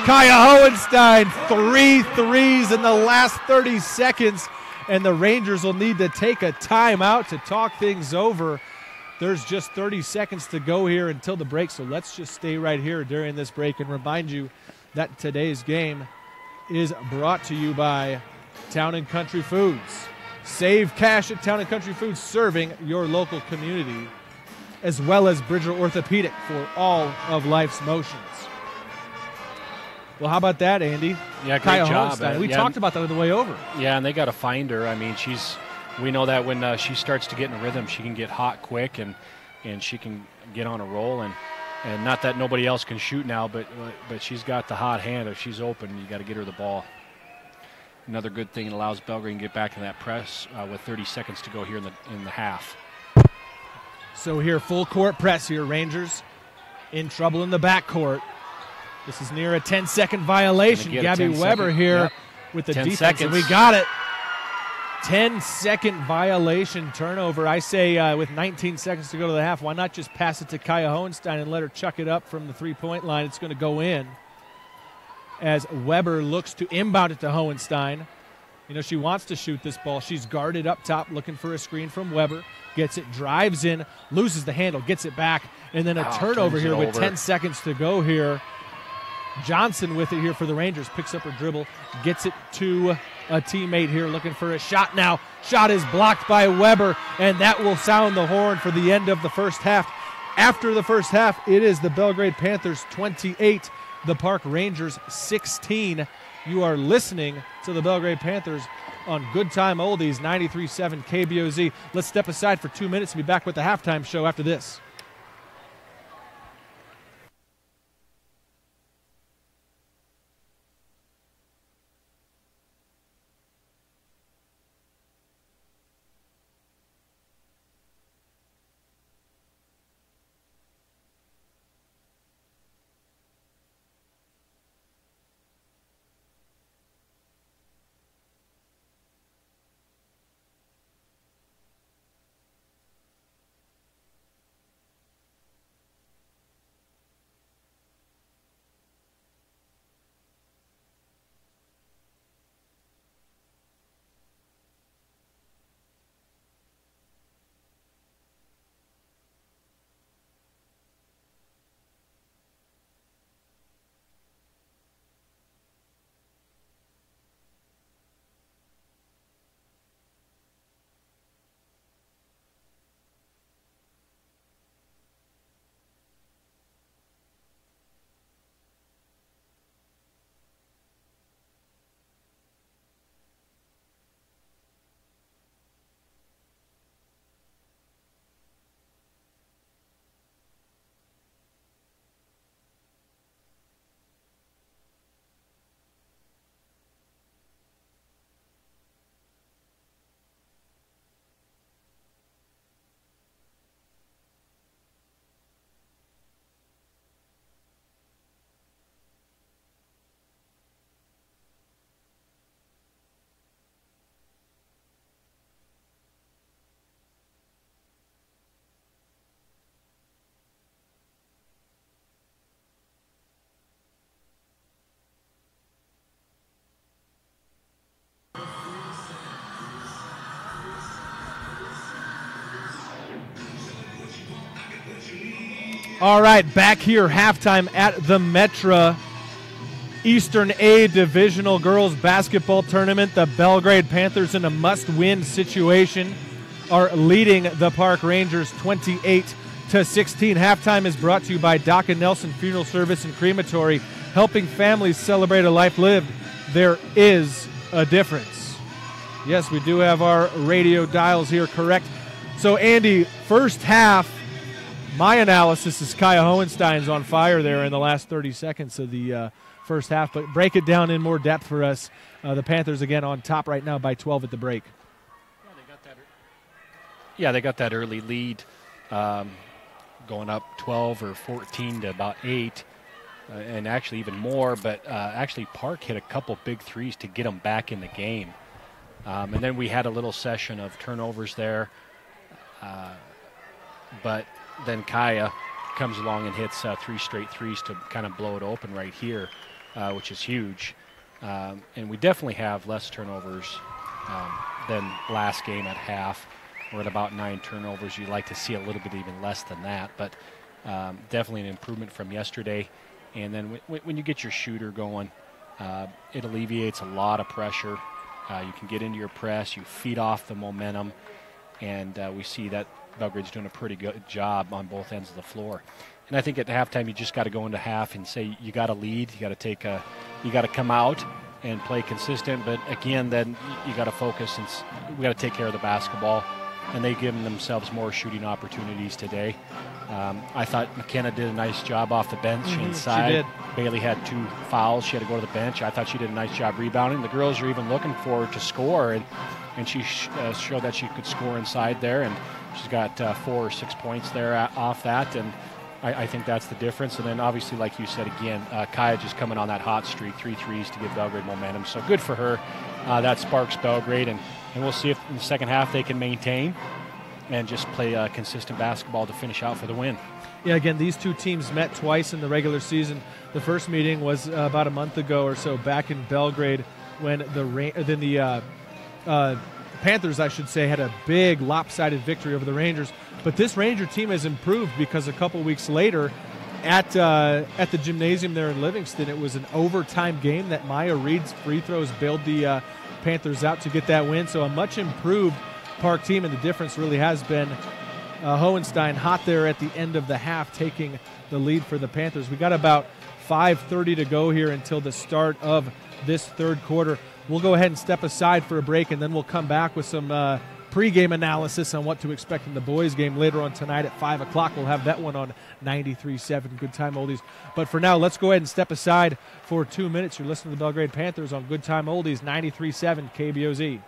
Kaya Hohenstein, 3 threes in the last 30 seconds. And the Rangers will need to take a timeout to talk things over. There's just 30 seconds to go here until the break, so let's just stay right here during this break and remind you that today's game is brought to you by Town & Country Foods. Save cash at Town & Country Foods, serving your local community, as well as Bridger Orthopedic for all of life's motions. Well, how about that, Andy? Yeah, great Kaya job. Hohenstein. We talked about that on the way over. Yeah, and they got to find her. I mean, we know that when she starts to get in a rhythm, she can get hot quick and she can get on a roll. And not that nobody else can shoot now, but she's got the hot hand. If she's open, you got to get her the ball. Another good thing, it allows Belgrade to get back in that press with 30 seconds to go here in the half. So here, full court press here. Rangers in trouble in the backcourt. This is near a 10-second violation. Gabby Weber here with the defense. And we got it. 10-second violation turnover. I say with 19 seconds to go to the half, why not just pass it to Kaya Hohenstein and let her chuck it up from the three-point line? It's going to go in as Weber looks to inbound it to Hohenstein. You know, she wants to shoot this ball. She's guarded up top looking for a screen from Weber. Gets it, drives in, loses the handle, gets it back, and then a turnover here with 10 seconds to go here. Johnson with it here for the Rangers. Picks up her dribble, gets it to a teammate here looking for a shot now. Shot is blocked by Weber, and that will sound the horn for the end of the first half. After the first half, it is the Belgrade Panthers 28, the Park Rangers 16. You are listening to the Belgrade Panthers on Good Time Oldies 93.7 KBOZ. Let's step aside for 2 minutes and be back with the halftime show after this. All right, back here, halftime at the Metra Eastern A Divisional Girls Basketball Tournament. The Belgrade Panthers, in a must-win situation, are leading the Park Rangers 28-16. Halftime is brought to you by Doc and Nelson Funeral Service and Crematory, helping families celebrate a life lived. There is a difference. Yes, we do have our radio dials here correct. So, Andy, first half, my analysis is Kaya Hohenstein's on fire there in the last 30 seconds of the first half, but break it down in more depth for us. The Panthers, again, on top right now by 12 at the break. They got that early lead, going up 12 or 14 to about 8, and actually even more, but actually Park hit a couple big threes to get them back in the game. And then we had a little session of turnovers there, but then Kaya comes along and hits 3 straight threes to kind of blow it open right here, which is huge. And we definitely have less turnovers than last game at half. We're at about 9 turnovers. You'd like to see a little bit even less than that, but definitely an improvement from yesterday. And then when you get your shooter going, it alleviates a lot of pressure. You can get into your press, you feed off the momentum, and we see that Belgrade's doing a pretty good job on both ends of the floor. And I think at halftime you just got to go into half and say you got to lead, you got to come out and play consistent. But again, then you got to focus and we got to take care of the basketball. And they give themselves more shooting opportunities today. I thought McKenna did a nice job off the bench inside. She did. Bailey had 2 fouls. She had to go to the bench. I thought she did a nice job rebounding. The girls are even looking for her to score, and she showed that she could score inside there. And she's got 4 or 6 points there off that, and I think that's the difference. And then obviously, like you said again, Kaya just coming on that hot streak, 3 threes to give Belgrade momentum. So good for her. That sparks Belgrade, and and we'll see if in the second half they can maintain and just play consistent basketball to finish out for the win. Yeah, again, these two teams met twice in the regular season. The first meeting was about a month ago or so back in Belgrade when the Panthers, I should say, had a big lopsided victory over the Rangers. But this Ranger team has improved because a couple weeks later at the gymnasium there in Livingston, it was an overtime game that Maya Reed's free throws bailed the Panthers out to get that win. So a much improved Park team, and the difference really has been Hohenstein hot there at the end of the half, taking the lead for the Panthers. We got about 5:30 to go here until the start of this third quarter. We'll go ahead and step aside for a break, and then we'll come back with some pregame analysis on what to expect in the boys' game later on tonight at 5 o'clock. We'll have that one on 93.7 Good Time Oldies. But for now, let's go ahead and step aside for 2 minutes. You're listening to the Belgrade Panthers on Good Time Oldies, 93.7 KBOZ.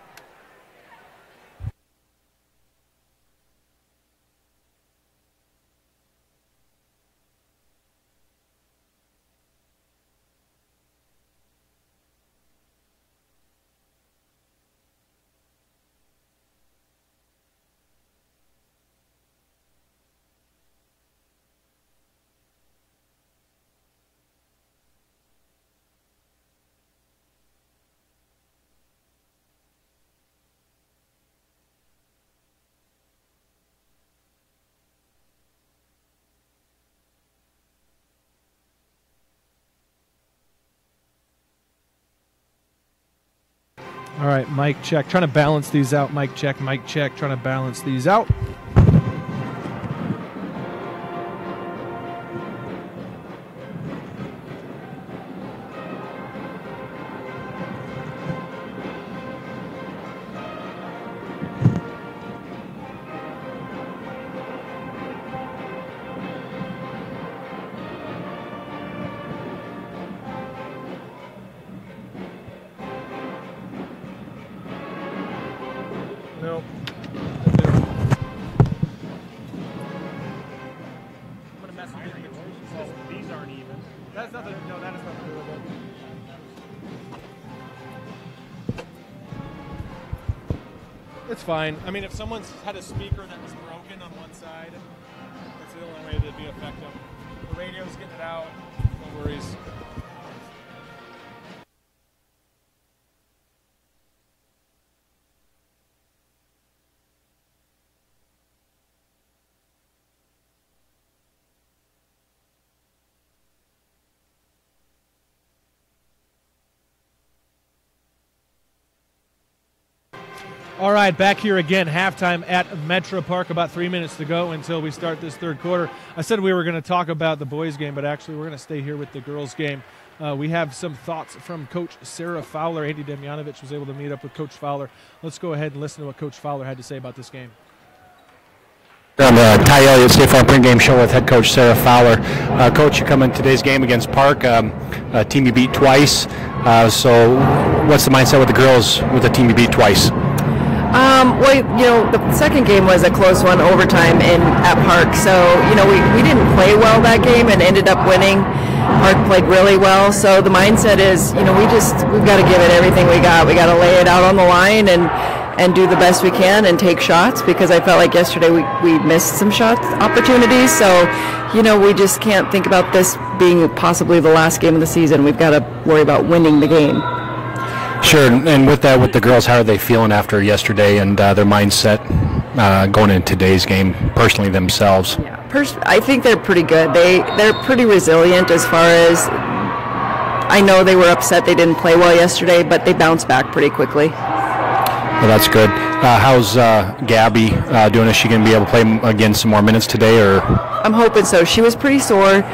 All right, mic check. Trying to balance these out. Mic check, trying to balance these out. No. I'm gonna mess with it. These aren't even. That's nothing. No, that is nothing doable. It's fine. I mean, if someone's had a speaker that was broken on one side, that's the only way to be effective. The radio's getting it out. No worries. All right, back here again, halftime at Metro Park. About 3 minutes to go until we start this third quarter. I said we were going to talk about the boys' game, but actually we're going to stay here with the girls' game. We have some thoughts from Coach Sarah Fowler. Andy Demjanovic was able to meet up with Coach Fowler. Let's go ahead and listen to what Coach Fowler had to say about this game. On the Ty Elliott State Farm pregame show with head coach Sarah Fowler. Coach, you come in today's game against Park, a team you beat twice. So what's the mindset with the girls with the team you beat twice? Well, you know, the second game was a close one, overtime at Park. So, you know, we didn't play well that game and ended up winning. Park played really well. So the mindset is, you know, we've got to give it everything we got. We got to lay it out on the line and do the best we can and take shots, because I felt like yesterday we missed some shot opportunities. So, you know, we just can't think about this being possibly the last game of the season. We've got to worry about winning the game. Sure, and with that, with the girls, how are they feeling after yesterday and their mindset going into today's game, personally themselves? Yeah, I think they're pretty good. They're pretty resilient as far as, I know they were upset they didn't play well yesterday, but they bounced back pretty quickly. Well, that's good. How's Gabby doing? Is she going to be able to play again some more minutes today? Or I'm hoping so. She was pretty sore.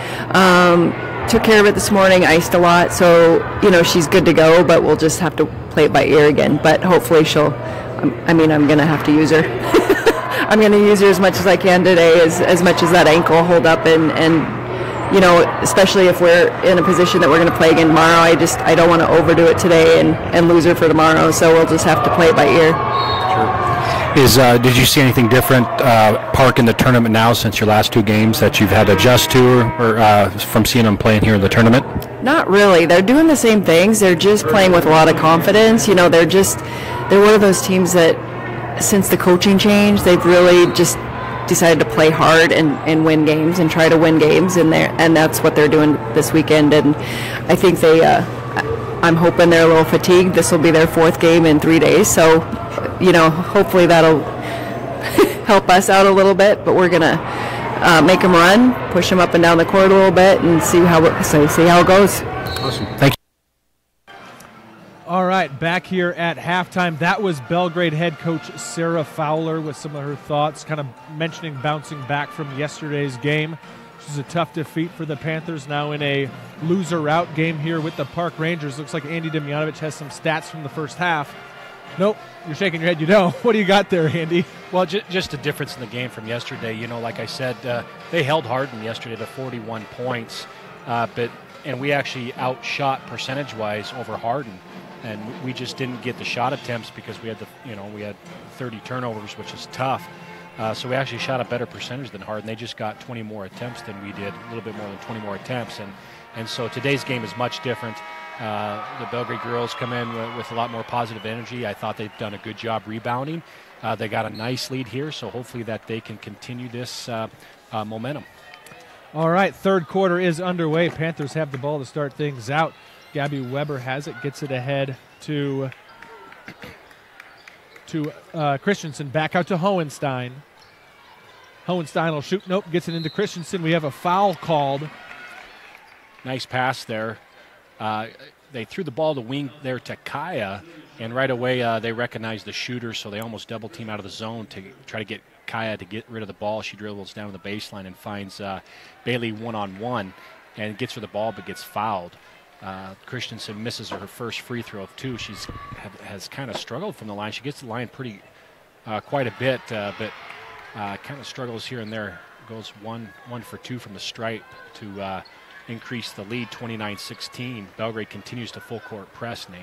Took care of it this morning, iced a lot, so, you know, she's good to go, but we'll just have to play it by ear again. But hopefully I'm going to have to use her. I'm going to use her as much as I can today, as much as that ankle hold up, and you know, especially if we're in a position that we're going to play again tomorrow. I don't want to overdo it today and lose her for tomorrow, so we'll just have to play it by ear. Sure. Did you see anything different, Park, in the tournament now since your last two games that you've had to adjust to, or from seeing them playing here in the tournament? Not really. They're doing the same things. They're just playing with a lot of confidence. You know, they're just they're one of those teams that, since the coaching change, they've really just decided to play hard and win games and try to win games, and that's what they're doing this weekend. And I think I'm hoping they're a little fatigued. This will be their 4th game in 3 days, so hopefully that'll help us out a little bit. But we're gonna make them run, push them up and down the court a little bit, and see how it goes. Awesome. Thank you. All right, back here at halftime, that was Belgrade head coach Sarah Fowler with some of her thoughts, kind of mentioning bouncing back from yesterday's game. This is a tough defeat for the Panthers, now in a loser-out game here with the Park Rangers. Looks like Andy Demjanovic has some stats from the first half. Nope, you're shaking your head, you don't. What do you got there, Andy? Well, just a difference in the game from yesterday. Like I said, they held Hardin yesterday to 41 points, and we actually outshot percentage-wise over Hardin. And we just didn't get the shot attempts because we had we had 30 turnovers, which is tough. So we actually shot a better percentage than Hardin. They just got 20 more attempts than we did, a little bit more than 20 more attempts. And so today's game is much different. The Belgrade girls come in with a lot more positive energy. I thought they've done a good job rebounding. They got a nice lead here, so hopefully that they can continue this momentum. All right, third quarter is underway. Panthers have the ball to start things out. Gabby Weber has it, gets it ahead to Christensen. Back out to Hohenstein. Hohenstein will shoot. Nope, gets it into Christensen. We have a foul called. Nice pass there. They threw the ball to wing there to Kaya, and right away they recognized the shooter, so they almost double team out of the zone to try to get Kaya to get rid of the ball. She dribbles down the baseline and finds Bailey one-on-one and gets her the ball but gets fouled. Christensen misses her first free throw of 2. Has kind of struggled from the line. She gets to the line quite a bit, but kind of struggles here and there. Goes one for 2 from the stripe to increase the lead, 29-16. Belgrade continues to full court press, Nate.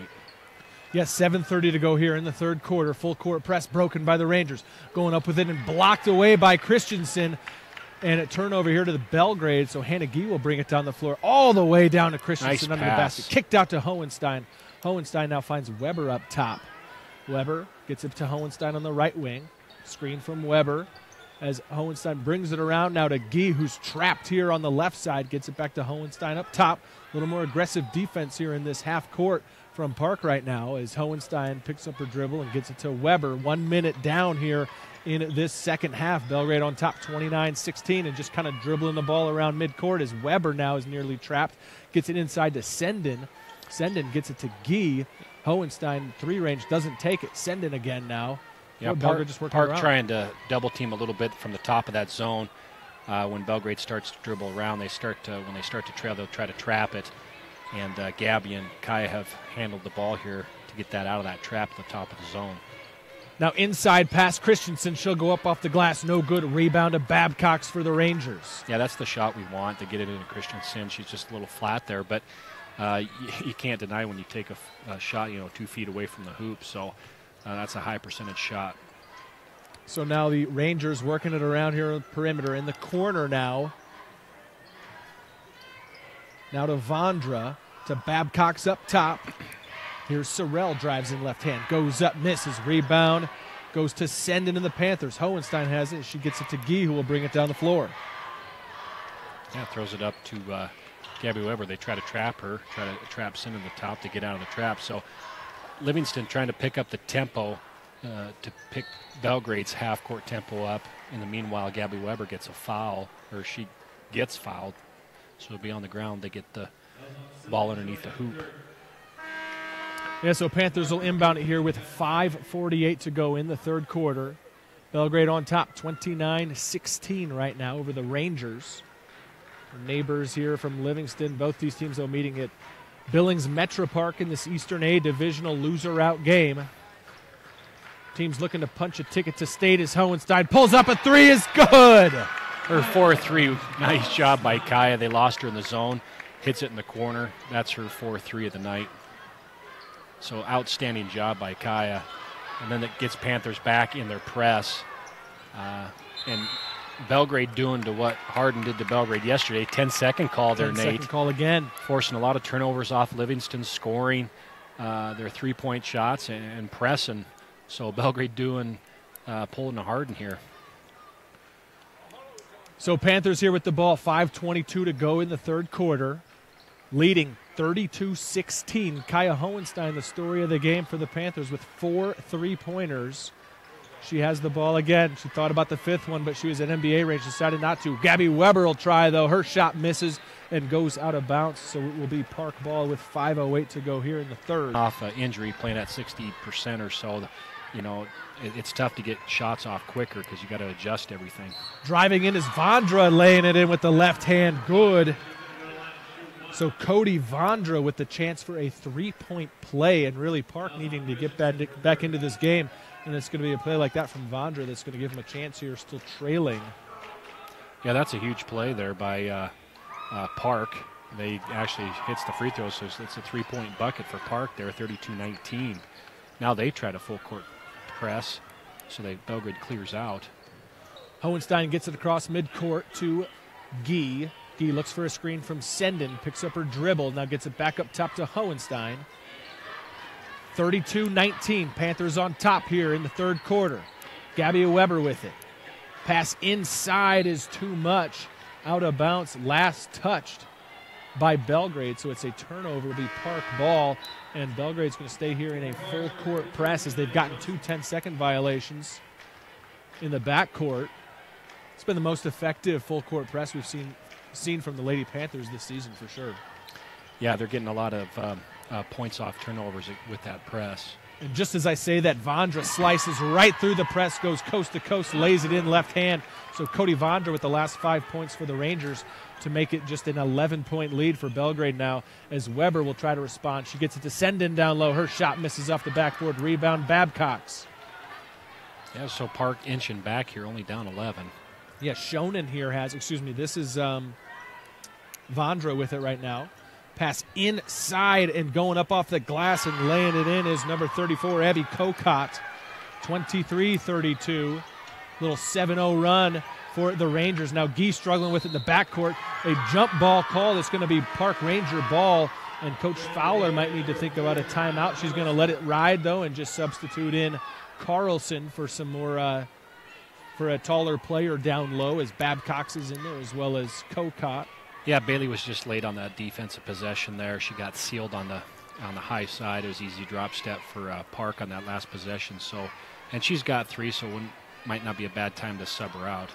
Yes, 7:30 to go here in the third quarter. Full court press broken by the Rangers. Going up with it and blocked away by Christensen. And a turnover here to the Belgrade, so Hannah Gee will bring it down the floor all the way down to Christensen nice under pass. the basket. Kicked out to Hohenstein. Hohenstein now finds Weber up top. Weber gets it to Hohenstein on the right wing. Screen from Weber as Hohenstein brings it around now to Gee, who's trapped here on the left side. Gets it back to Hohenstein up top. A little more aggressive defense here in this half court from Park right now as Hohenstein picks up her dribble and gets it to Weber. 1 minute down here in this second half. Belgrade on top 29-16 and just kind of dribbling the ball around midcourt as Weber now is nearly trapped. Gets it inside to Senden. Senden gets it to Gee. Hohenstein 3-range doesn't take it. Senden again now. Yeah, Park trying to double team a little bit from the top of that zone. When Belgrade starts to dribble around, when they start to trail, they'll try to trap it. And Gabby and Kaya have handled the ball here to get that out of that trap at the top of the zone. Now inside pass Christensen. She'll go up off the glass. No good. Rebound to Babcock's for the Rangers. Yeah, that's the shot we want, to get it into Christensen. She's just a little flat there, but you can't deny when you take a shot 2 feet away from the hoop. So that's a high percentage shot. So now the Rangers working it around here on the perimeter. In the corner now. Now to Vondra, to Babcock's up top. Here's Sorrell, drives in left hand, goes up, misses, rebound, goes to Senden in the Panthers. Hohenstein has it. She gets it to Gee, who will bring it down the floor. Yeah, throws it up to Gabby Weber. They try to trap her, try to trap Senden at the top to get out of the trap. So Livingston trying to pick up the tempo to pick Belgrade's half-court tempo up. In the meanwhile, Gabby Weber gets a foul, or she gets fouled. So it'll be on the ground. They get the ball underneath the hoop. Yeah, so Panthers will inbound it here with 5:48 to go in the third quarter. Belgrade on top, 29-16 right now over the Rangers. Our neighbors here from Livingston. Both these teams are meeting at Billings Metro Park in this Eastern A Divisional loser-out game. Teams looking to punch a ticket to state as Hohenstein pulls up a 3 is good. Her 4-3, nice job by Kaya. They lost her in the zone, hits it in the corner. That's her 4-3 of the night. So outstanding job by Kaya. And then it gets Panthers back in their press. And Belgrade doing to what Hardin did to Belgrade yesterday. 10-second call there, Nate. 10-second call again. Forcing a lot of turnovers off Livingston, scoring. their three-point shots and pressing. So Belgrade pulling a Hardin here. So Panthers here with the ball, 5:22 to go in the third quarter, leading 32-16. Kaya Hohenstein, the story of the game for the Panthers, with 4 3-pointers. She has the ball again. She thought about the fifth one, but she was at NBA range, decided not to. Gabby Weber will try, though. Her shot misses and goes out of bounds, so it will be Park ball with 5:08 to go here in the third. Off injury, playing at 60% or so, it's tough to get shots off quicker because you got to adjust everything. Driving in is Vondra, laying it in with the left hand. Good. So Cody Vondra with the chance for a 3-point play, and really Park needing to get back into this game. And it's going to be a play like that from Vondra that's going to give him a chance here, still trailing. Yeah, that's a huge play there by Park. They actually hits the free throw, so it's a 3-point bucket for Park there, 32-19. Now they try to full court press, so Belgrade clears out. Hohenstein gets it across midcourt to Gee. Gee looks for a screen from Senden, picks up her dribble, now gets it back up top to Hohenstein. 32-19, Panthers on top here in the third quarter. Gabby Weber with it. Pass inside is too much. Out of bounds, last touched by Belgrade, so it's a turnover. It'll be Park ball, and Belgrade's going to stay here in a full court press as they've gotten 2 10-second violations in the backcourt. It's been the most effective full court press we've seen from the Lady Panthers this season for sure. Yeah, they're getting a lot of points off turnovers with that press. And just as I say that, Vondra slices right through the press, goes coast to coast, lays it in left hand. So Cody Vondra with the last 5 points for the Rangers to make it just an 11-point lead for Belgrade now, as Weber will try to respond. She gets it to Senden down low. Her shot misses off the backboard. Rebound, Babcock's. Yeah, so Park inching back here, only down 11. Yeah, Shonen here this is Vondra with it right now. Pass inside and going up off the glass and laying it in is number 34, Abby Kokot. 23-32. Little 7-0 run for the Rangers. Now Gee struggling with it in the backcourt. A jump ball call that's going to be Park Ranger ball, and Coach Fowler might need to think about a timeout. She's going to let it ride, though, and just substitute in Carlson for some more for a taller player down low, as Babcock's is in there as well as Kokot. Yeah, Bailey was just late on that defensive possession there. She got sealed on the high side. It was easy drop step for Park on that last possession. So, and she's got 3, so might not be a bad time to sub her out.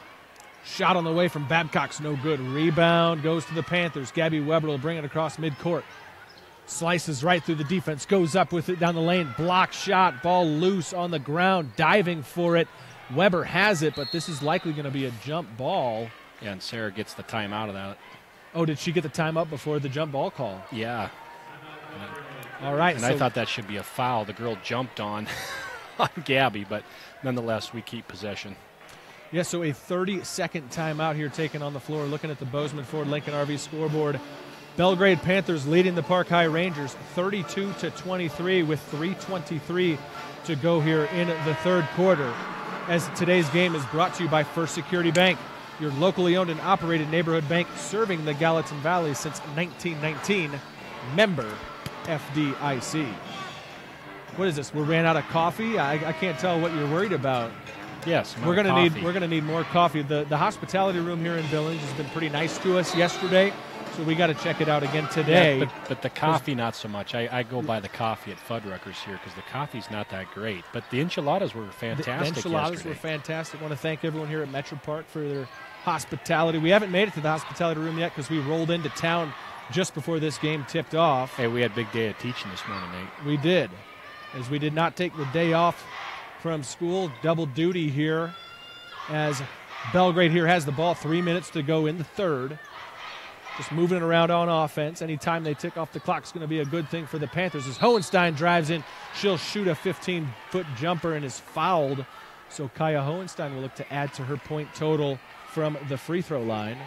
Shot on the way from Babcock's no good. Rebound goes to the Panthers. Gabby Weber will bring it across midcourt. Slices right through the defense, goes up with it down the lane. Block shot, ball loose on the ground, diving for it. Weber has it, but this is likely going to be a jump ball. Yeah, and Sarah gets the time out of that. Oh, did she get the time up before the jump ball call? Yeah. All right. And I thought that should be a foul. The girl jumped on Gabby, but nonetheless, we keep possession. Yeah, so a 30-second timeout here taken on the floor. Looking at the Bozeman Ford Lincoln RV scoreboard. Belgrade Panthers leading the Park High Rangers 32-23 with 3:23 to go here in the third quarter. As today's game is brought to you by First Security Bank, your locally owned and operated neighborhood bank serving the Gallatin Valley since 1919. Member FDIC. What is this? We ran out of coffee? I can't tell what you're worried about. Yes, we're gonna need more coffee. The hospitality room here in Billings has been pretty nice to us yesterday, so we got to check it out again today. Yeah, but the coffee not so much. I go by the coffee at Fuddruckers here because the coffee's not that great. But the enchiladas were fantastic. The enchiladas were fantastic. I want to thank everyone here at Metro Park for their hospitality. We haven't made it to the hospitality room yet because we rolled into town just before this game tipped off. Hey, we had a big day of teaching this morning, Nate. We did, as we did not take the day off from school. Double duty here as Belgrade here has the ball. 3 minutes to go in the third. Just moving it around on offense. Anytime they tick off the clock is going to be a good thing for the Panthers. As Hohenstein drives in, she'll shoot a 15-foot jumper and is fouled. So Kaya Hohenstein will look to add to her point total from the free throw line.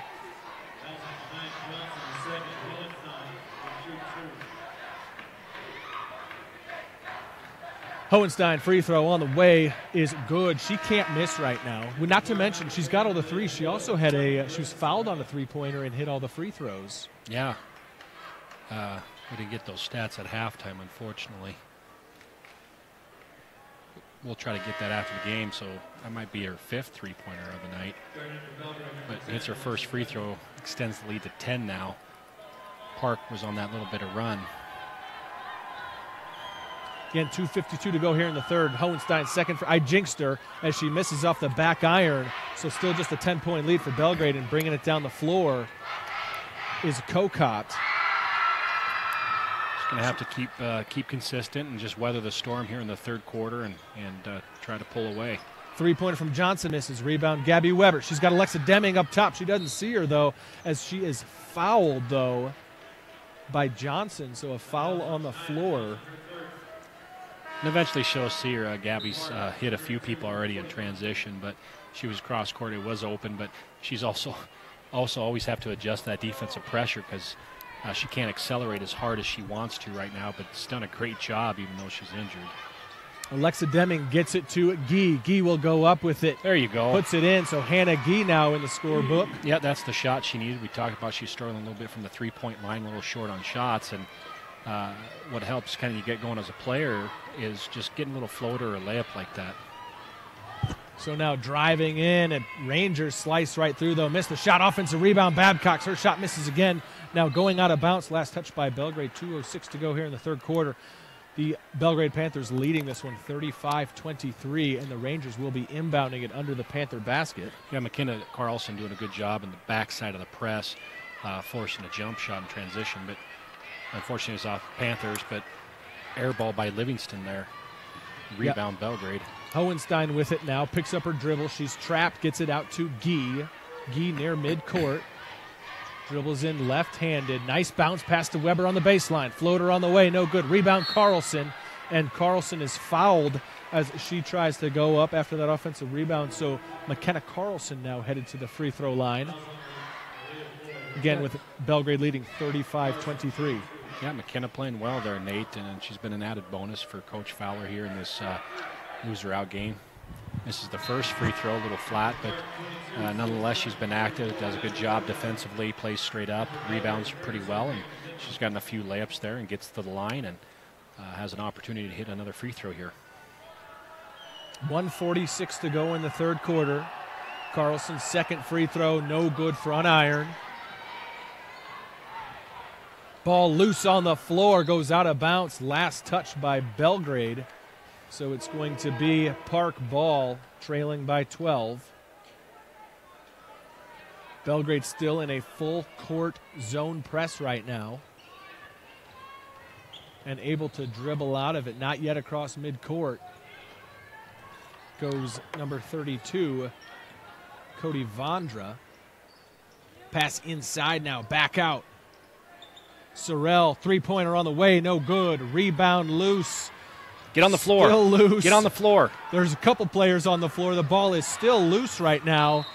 Hohenstein free throw on the way is good. She can't miss right now. Not to mention, she's got all the threes. She also had she was fouled on a three-pointer and hit all the free throws. Yeah. We didn't get those stats at halftime, unfortunately. We'll try to get that after the game, so that might be her 5th three-pointer of the night. But hits her first free throw, extends the lead to 10 now. Park was on that little bit of run. Again, 2:52 to go here in the third. Hohenstein second. I jinxed her as she misses off the back iron. So still just a 10-point lead for Belgrade, and bringing it down the floor is Kokot. Just going to have to keep consistent and just weather the storm here in the third quarter and try to pull away. Three-pointer from Johnson misses. Rebound, Gabby Weber. She's got Alexa Deming up top. She doesn't see her, though, as she is fouled, though, by Johnson. So a foul on the floor. And eventually she'll see her. Gabby's hit a few people already in transition, but she was cross-court. It was open, but she's also always have to adjust that defensive pressure because she can't accelerate as hard as she wants to right now, but she's done a great job even though she's injured. Alexa Deming gets it to Guy. Guy will go up with it. There you go. Puts it in, so Hannah Guy now in the scorebook. Yeah, that's the shot she needed. We talked about she's struggling a little bit from the three-point line, a little short on shots, and what helps kind of you get going as a player is just getting a little floater or layup like that. So now driving in, and Rangers slice right through, though. Missed the shot. Offensive rebound. Babcock. Her shot misses again. Now going out of bounds. Last touch by Belgrade. 2:06 to go here in the third quarter. The Belgrade Panthers leading this one 35-23, and the Rangers will be inbounding it under the Panther basket. Yeah, McKenna Carlson doing a good job in the backside of the press, forcing a jump shot in transition, but unfortunately it's off Panthers, but air ball by Livingston there. Rebound, yep. Belgrade. Hohenstein with it now, picks up her dribble. She's trapped, gets it out to Guy. Guy near midcourt. Dribbles in left-handed. Nice bounce pass to Weber on the baseline. Floater on the way, no good. Rebound Carlson, and Carlson is fouled as she tries to go up after that offensive rebound. So McKenna Carlson now headed to the free throw line. Again with Belgrade leading 35-23. Yeah, McKenna playing well there, Nate, and she's been an added bonus for Coach Fowler here in this loser-out game. This is the first free throw, a little flat, but nonetheless she's been active, does a good job defensively, plays straight up, rebounds pretty well, and she's gotten a few layups there and gets to the line and has an opportunity to hit another free throw here. 1:46 to go in the third quarter. Carlson's second free throw, no good, front iron. Ball loose on the floor, goes out of bounds. Last touch by Belgrade. So it's going to be Park ball, trailing by 12. Belgrade still in a full court zone press right now. And able to dribble out of it, not yet across midcourt. Goes number 32, Cody Vondra. Pass inside now, back out. Sorrell, three-pointer on the way, no good. Rebound loose. Get on the floor. Still loose. Get on the floor. There's a couple players on the floor. The ball is still loose right now.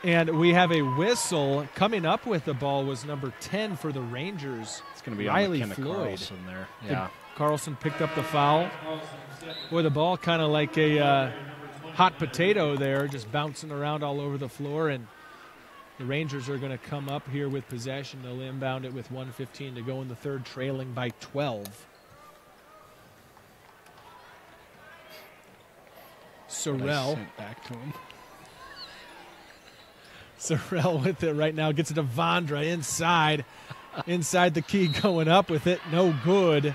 And we have a whistle. Coming up with the ball was number 10 for the Rangers. It's going to be Riley McKenna Floyd. Carlson there. Yeah. Carlson picked up the foul. Boy, the ball kind of like a hot potato there, just bouncing around all over the floor. And the Rangers are going to come up here with possession. They'll inbound it with 1:15 to go in the third, trailing by 12. Sorrell. Back to him. Sorrell with it right now. Gets it to Vondra inside. Inside the key, going up with it. No good.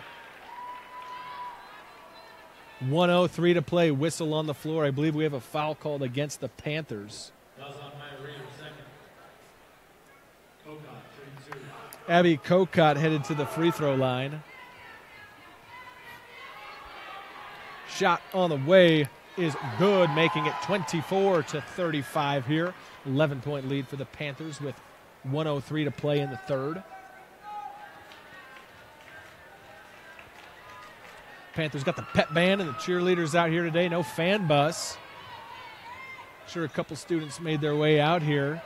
1:03 to play. Whistle on the floor. I believe we have a foul called against the Panthers. Abby Kokot headed to the free throw line. Shot on the way is good, making it 24-35 here. 11-point lead for the Panthers with 1:03 to play in the third. Panthers got the pep band and the cheerleaders out here today. No fan bus. Sure, a couple students made their way out here.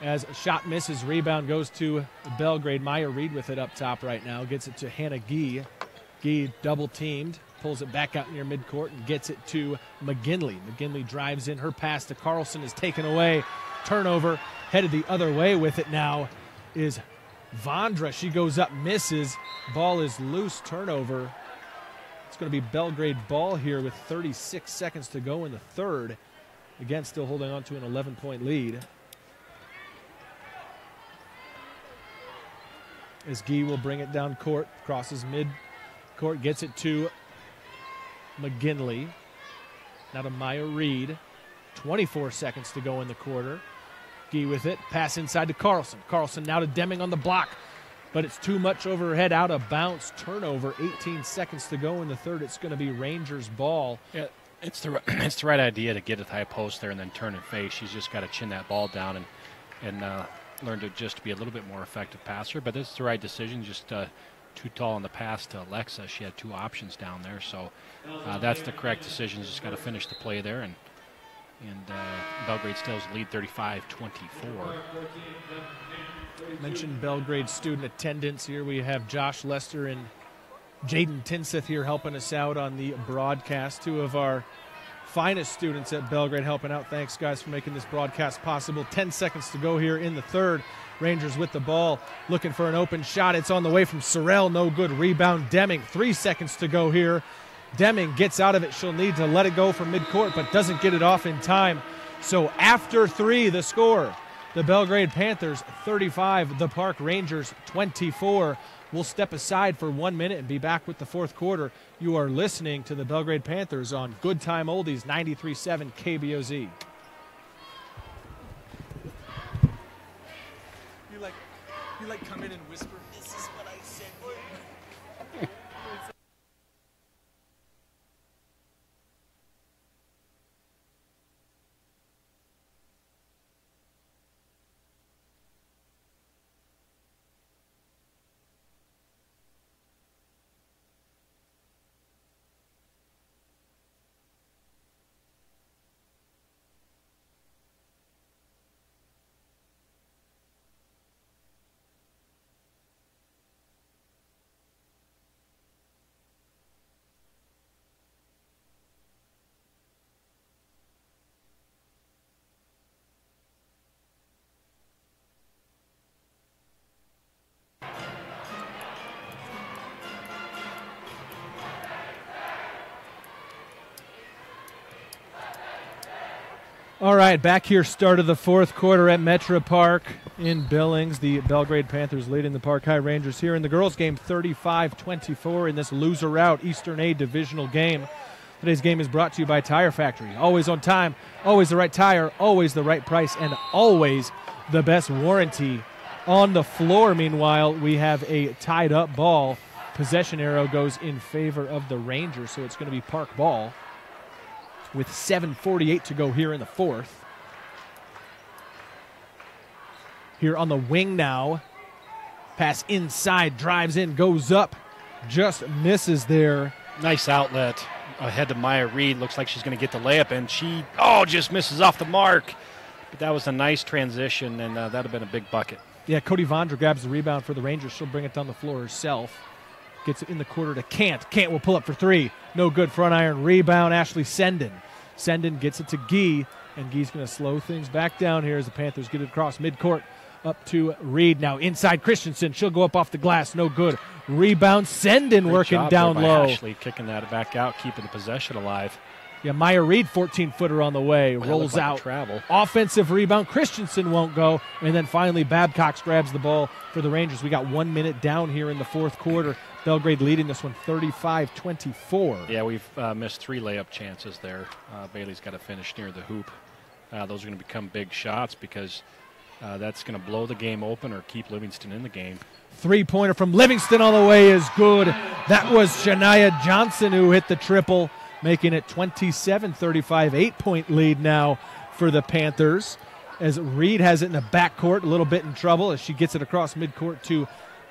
As a shot misses, rebound goes to Belgrade. Maya Reed with it up top right now. Gets it to Hannah Guy. Guy double teamed. Pulls it back out near midcourt and gets it to McGinley. McGinley drives in. Her pass to Carlson is taken away. Turnover. Headed the other way with it now is Vondra, she goes up, misses. Ball is loose, turnover. It's going to be Belgrade ball here with 36 seconds to go in the third. Again, still holding on to an 11-point lead. As Guy will bring it down court, crosses mid-court, gets it to McGinley. Now to Maya Reed. 24 seconds to go in the quarter. Guy with it, pass inside to Carlson. Carlson now to Deming on the block, but it's too much overhead, out of bounds, turnover. 18 seconds to go in the third. It's going to be Rangers ball. Yeah, it's the right idea to get at the high post there and then turn and face. She's just got to chin that ball down and learn to just be a little bit more effective passer. But this is the right decision. Just too tall in the pass to Alexa. She had two options down there, so that's the correct decision. Just got to finish the play there, and Belgrade still has lead 35-24. Mentioned Belgrade student attendance here. We have Josh Lester and Jaden Tinseth here helping us out on the broadcast. Two of our finest students at Belgrade helping out. Thanks, guys, for making this broadcast possible. 10 seconds to go here in the third. Rangers with the ball, looking for an open shot. It's on the way from Sorrell. No good. Rebound, Deming. 3 seconds to go here. Deming gets out of it. She'll need to let it go from midcourt, but doesn't get it off in time. So after 3, the score, the Belgrade Panthers 35, the Park Rangers 24. We'll step aside for 1 minute and be back with the fourth quarter. You are listening to the Belgrade Panthers on Good Time Oldies 93.7 KBOZ. You like come in and whisper, "This is what I said." All right, back here, start of the fourth quarter at Metro Park in Billings. The Belgrade Panthers leading the Park High Rangers here in the girls' game 35-24 in this loser out Eastern A divisional game. Today's game is brought to you by Tire Factory. Always on time, always the right tire, always the right price, and always the best warranty. On the floor, meanwhile, we have a tied up ball. Possession arrow goes in favor of the Rangers, so it's going to be Park ball with 7:48 to go here in the fourth. Here on the wing now. Pass inside, drives in, goes up, just misses there. Nice outlet ahead to Maya Reed. Looks like she's going to get the layup, and she, just misses off the mark. But that was a nice transition, and that would have been a big bucket. Yeah, Cody Vondra grabs the rebound for the Rangers. She'll bring it down the floor herself. Gets it in the quarter to Kant. Kant will pull up for 3. No good. Front iron rebound. Ashley Senden. Senden gets it to Guy, and Guy's going to slow things back down here as the Panthers get it across midcourt up to Reed. Now inside Christensen. She'll go up off the glass. No good. Rebound. Senden Great working job down there by low. Ashley kicking that back out, keeping the possession alive. Yeah, Maya Reed, 14-footer on the way, Well, rolls like out. travel. Offensive rebound. Christensen won't go. And then finally Babcock grabs the ball for the Rangers. We got 1 minute down here in the fourth quarter. Belgrade leading this one 35-24. Yeah, we've missed 3 layup chances there. Bailey's got to finish near the hoop. Those are going to become big shots because that's going to blow the game open or keep Livingston in the game. Three-pointer from Livingston on the way is good. That was Shania Johnson who hit the triple, making it 27-35, 8-point lead now for the Panthers. As Reed has it in the backcourt, a little bit in trouble as she gets it across midcourt to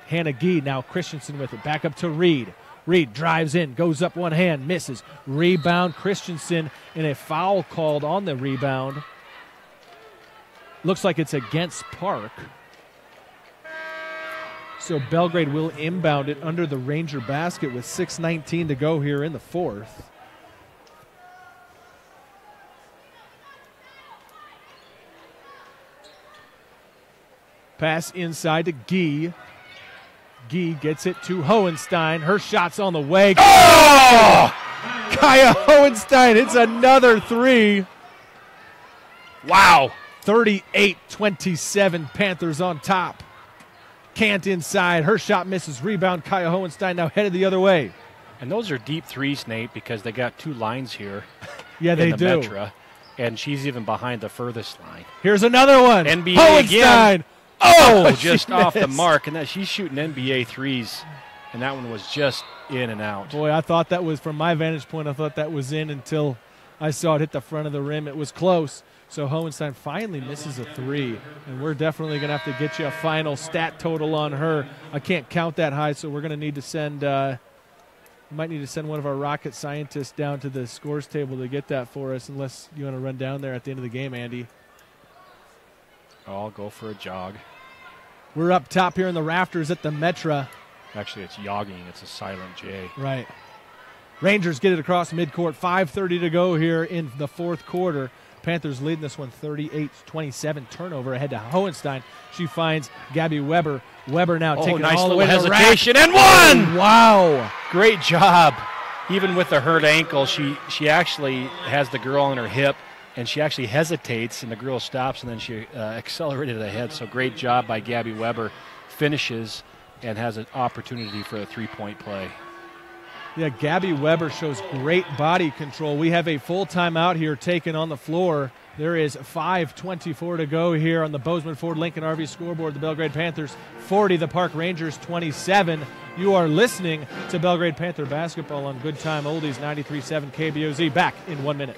Hannah Gee. Now Christensen with it, back up to Reed. Reed drives in, goes up one hand, misses. Rebound, Christensen, and a foul called on the rebound. Looks like it's against Park. So Belgrade will inbound it under the Ranger basket with 6:19 to go here in the fourth. Pass inside to Gee. Gee gets it to Hohenstein. Her shot's on the way. Oh! Kaya Hohenstein hits another three. Wow. 38-27, Panthers on top. Can't inside. Her shot misses. Rebound, Kaya Hohenstein now headed the other way. And those are deep threes, Nate, because they got two lines here. Yeah, they in the do. Metra, and she's even behind the furthest line. Here's another one. NBA Hohenstein. again. Oh, just she off the missed. mark. And she's shooting NBA threes, and that one was just in and out. Boy, I thought that was, from my vantage point, I thought that was in until I saw it hit the front of the rim. It was close. So Hohenstein finally misses a three, and we're definitely going to have to get you a final stat total on her. I can't count that high, so we're going to need to send we might need to send one of our rocket scientists down to the scores table to get that for us, unless you want to run down there at the end of the game, Andy. I'll go for a jog. We're up top here in the rafters at the Metra. Actually, it's jogging. It's a silent J. Right. Rangers get it across midcourt. 5:30 to go here in the fourth quarter. Panthers leading this one 38-27. Turnover ahead to Hohenstein. She finds Gabby Weber. Weber now taking nice all the little way to the hesitation rack. and one. Wow. Great job. Even with the hurt ankle, she actually has the girl on her hip, and she actually hesitates, and the girl stops, and then she accelerated ahead. So great job by Gabby Weber. Finishes and has an opportunity for a three-point play. Yeah, Gabby Weber shows great body control. We have a full timeout here taken on the floor. There is 5:24 to go here on the Bozeman Ford Lincoln RV scoreboard. The Belgrade Panthers 40, the Park Rangers 27. You are listening to Belgrade Panther basketball on Good Time Oldies 93.7 KBOZ. Back in 1 minute.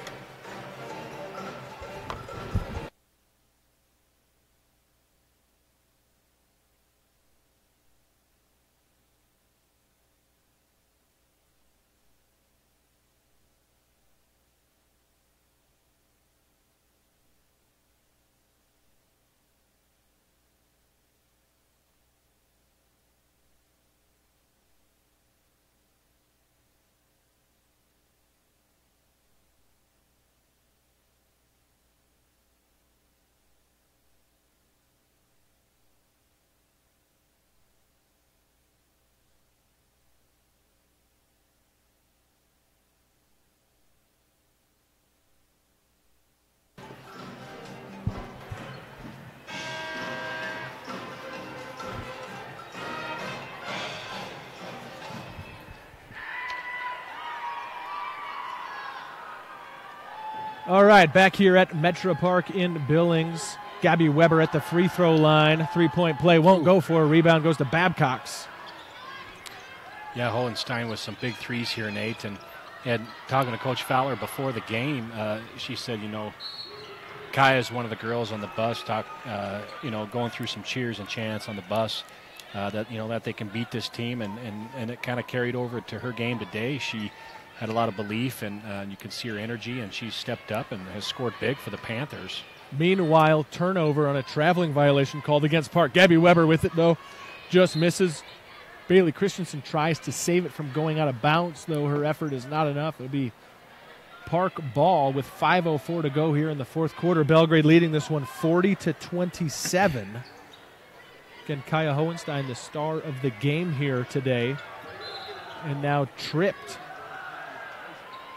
All right, back here at Metro Park in Billings. Gabby Weber at the free throw line. Three-point play won't go for a rebound. Goes to Babcock's. Yeah, Hohenstein with some big threes here, Nate. And talking to Coach Fowler before the game, she said, Kaya is one of the girls on the bus, going through some cheers and chants on the bus, that they can beat this team. And it kind of carried over to her game today. She had a lot of belief, and you could see her energy, and she stepped up and has scored big for the Panthers. Meanwhile, turnover on a traveling violation called against Park. Gabby Weber with it, though, just misses. Bailey Christensen tries to save it from going out of bounds, though her effort is not enough. It'll be Park ball with 5:04 to go here in the fourth quarter. Belgrade leading this one 40-27. Again, Kaya Hohenstein, the star of the game here today, and now tripped.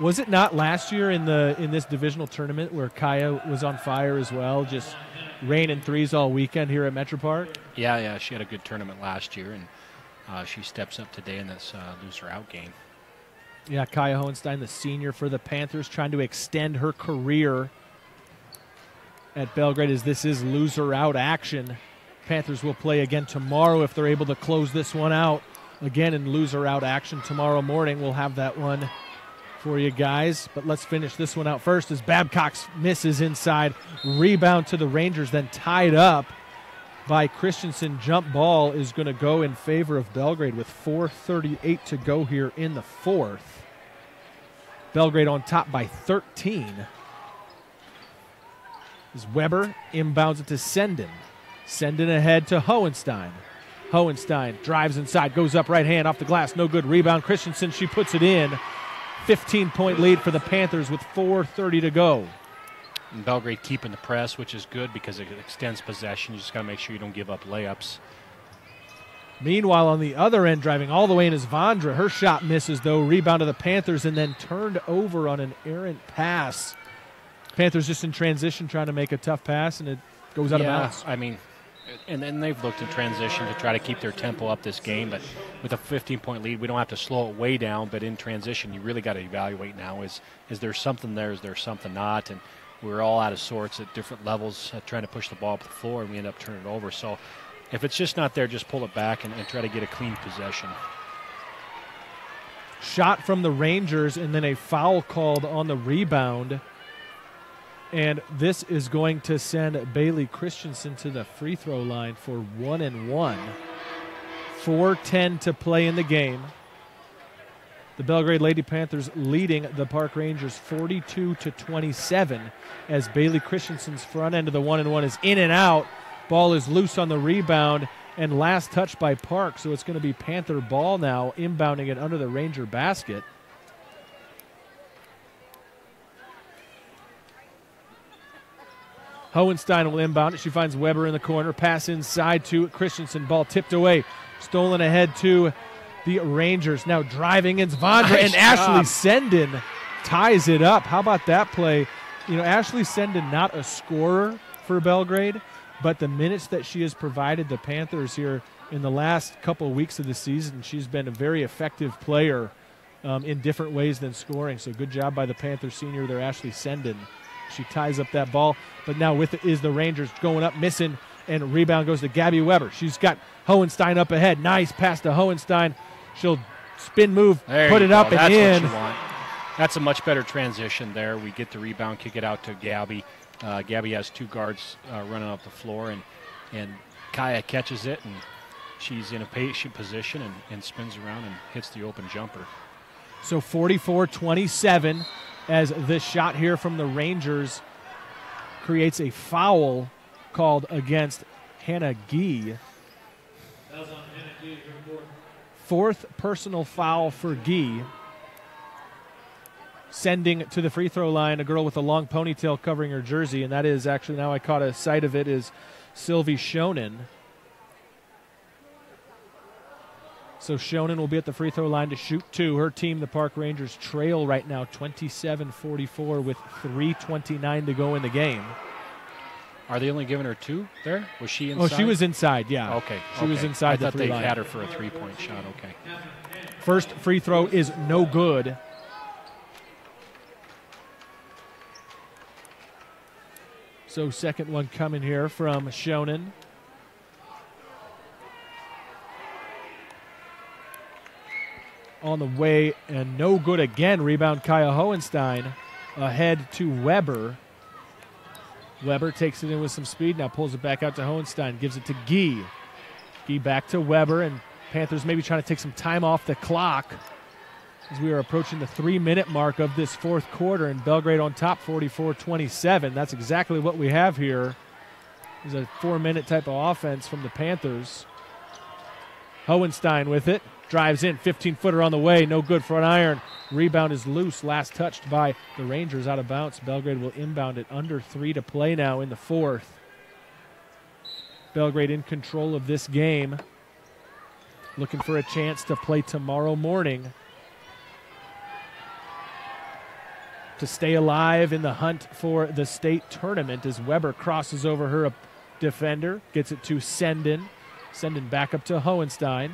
Was it not last year in this divisional tournament where Kaya was on fire as well, just raining threes all weekend here at Metro Park? Yeah, she had a good tournament last year, and she steps up today in this loser-out game. Yeah, Kaya Hohenstein, the senior for the Panthers, trying to extend her career at Belgrade as this is loser-out action. Panthers will play again tomorrow if they're able to close this one out. Again in loser-out action tomorrow morning. We'll have that one for you guys, but let's finish this one out first as Babcock misses inside. Rebound to the Rangers, then tied up by Christensen. Jump ball is going to go in favor of Belgrade with 4:38 to go here in the fourth. Belgrade on top by 13. As Weber inbounds it to Senden. Senden ahead to Hohenstein. Hohenstein drives inside, goes up right hand off the glass, no good. Rebound Christensen, she puts it in. 15-point lead for the Panthers with 4:30 to go. And Belgrade keeping the press, which is good because it extends possession. You just got to make sure you don't give up layups. Meanwhile, on the other end, driving all the way in is Vondra. Her shot misses, though. Rebound to the Panthers and then turned over on an errant pass. Panthers just in transition trying to make a tough pass, and it goes out of bounds. I mean, and then they've looked in transition to try to keep their tempo up this game. But with a 15-point lead, we don't have to slow it way down. But in transition, you really got to evaluate now. Is there something there? Is there something not? And we're all out of sorts at different levels trying to push the ball up the floor, and we end up turning it over. So if it's just not there, just pull it back and try to get a clean possession. Shot from the Rangers, and then a foul called on the rebound. And this is going to send Bailey Christensen to the free throw line for 1 and 1. 4:10 to play in the game. The Belgrade Lady Panthers leading the Park Rangers 42-27 as Bailey Christensen's front end of the 1 and 1 is in and out. Ball is loose on the rebound and last touch by Park, so it's going to be Panther ball now, inbounding it under the Ranger basket. Hohenstein will inbound it. She finds Weber in the corner. Pass inside to Christensen. Ball tipped away. Stolen ahead to the Rangers. Now driving in Vondra, and Ashley Senden ties it up. How about that play? You know, Ashley Senden, not a scorer for Belgrade, but the minutes that she has provided the Panthers here in the last couple of weeks of the season, she's been a very effective player in different ways than scoring. So good job by the Panthers senior there, Ashley Senden. She ties up that ball, but now with it is the Rangers going up, missing, and rebound goes to Gabby Weber. She's got Hohenstein up ahead. Nice pass to Hohenstein. She'll spin move, put it up and That's in. What you want. That's a much better transition there. We get the rebound, kick it out to Gabby. Gabby has two guards running up the floor, and Kaya catches it, and she's in a patient position and spins around and hits the open jumper. So 44-27 as this shot here from the Rangers creates a foul called against Hannah Gee. Fourth personal foul for Gee. Sending to the free throw line a girl with a long ponytail covering her jersey, and that is actually, now I caught a sight of it, is Sylvie Schonen. So Schonen will be at the free throw line to shoot two. Her team, the Park Rangers, trail right now 27-44 with 3:29 to go in the game. Are they only giving her two there? Was she inside? Oh, she was inside, yeah. Okay. She was inside the three line. I thought they had her for a three-point shot. Okay. First free throw is no good. So second one coming here from Schonen. On the way, and no good again. Rebound Kaya Hohenstein ahead to Weber. Weber takes it in with some speed, now pulls it back out to Hohenstein, gives it to Gee. Gee back to Weber, and Panthers maybe trying to take some time off the clock as we are approaching the 3-minute mark of this fourth quarter, and Belgrade on top 44-27. That's exactly what we have here. It's a 4-minute type of offense from the Panthers. Hohenstein with it. Drives in, 15-footer on the way, no good, front iron. Rebound is loose, last touched by the Rangers, out of bounds. Belgrade will inbound it, under 3 to play now in the fourth. Belgrade in control of this game, looking for a chance to play tomorrow morning to stay alive in the hunt for the state tournament as Weber crosses over her defender, gets it to Senden. Senden back up to Hohenstein.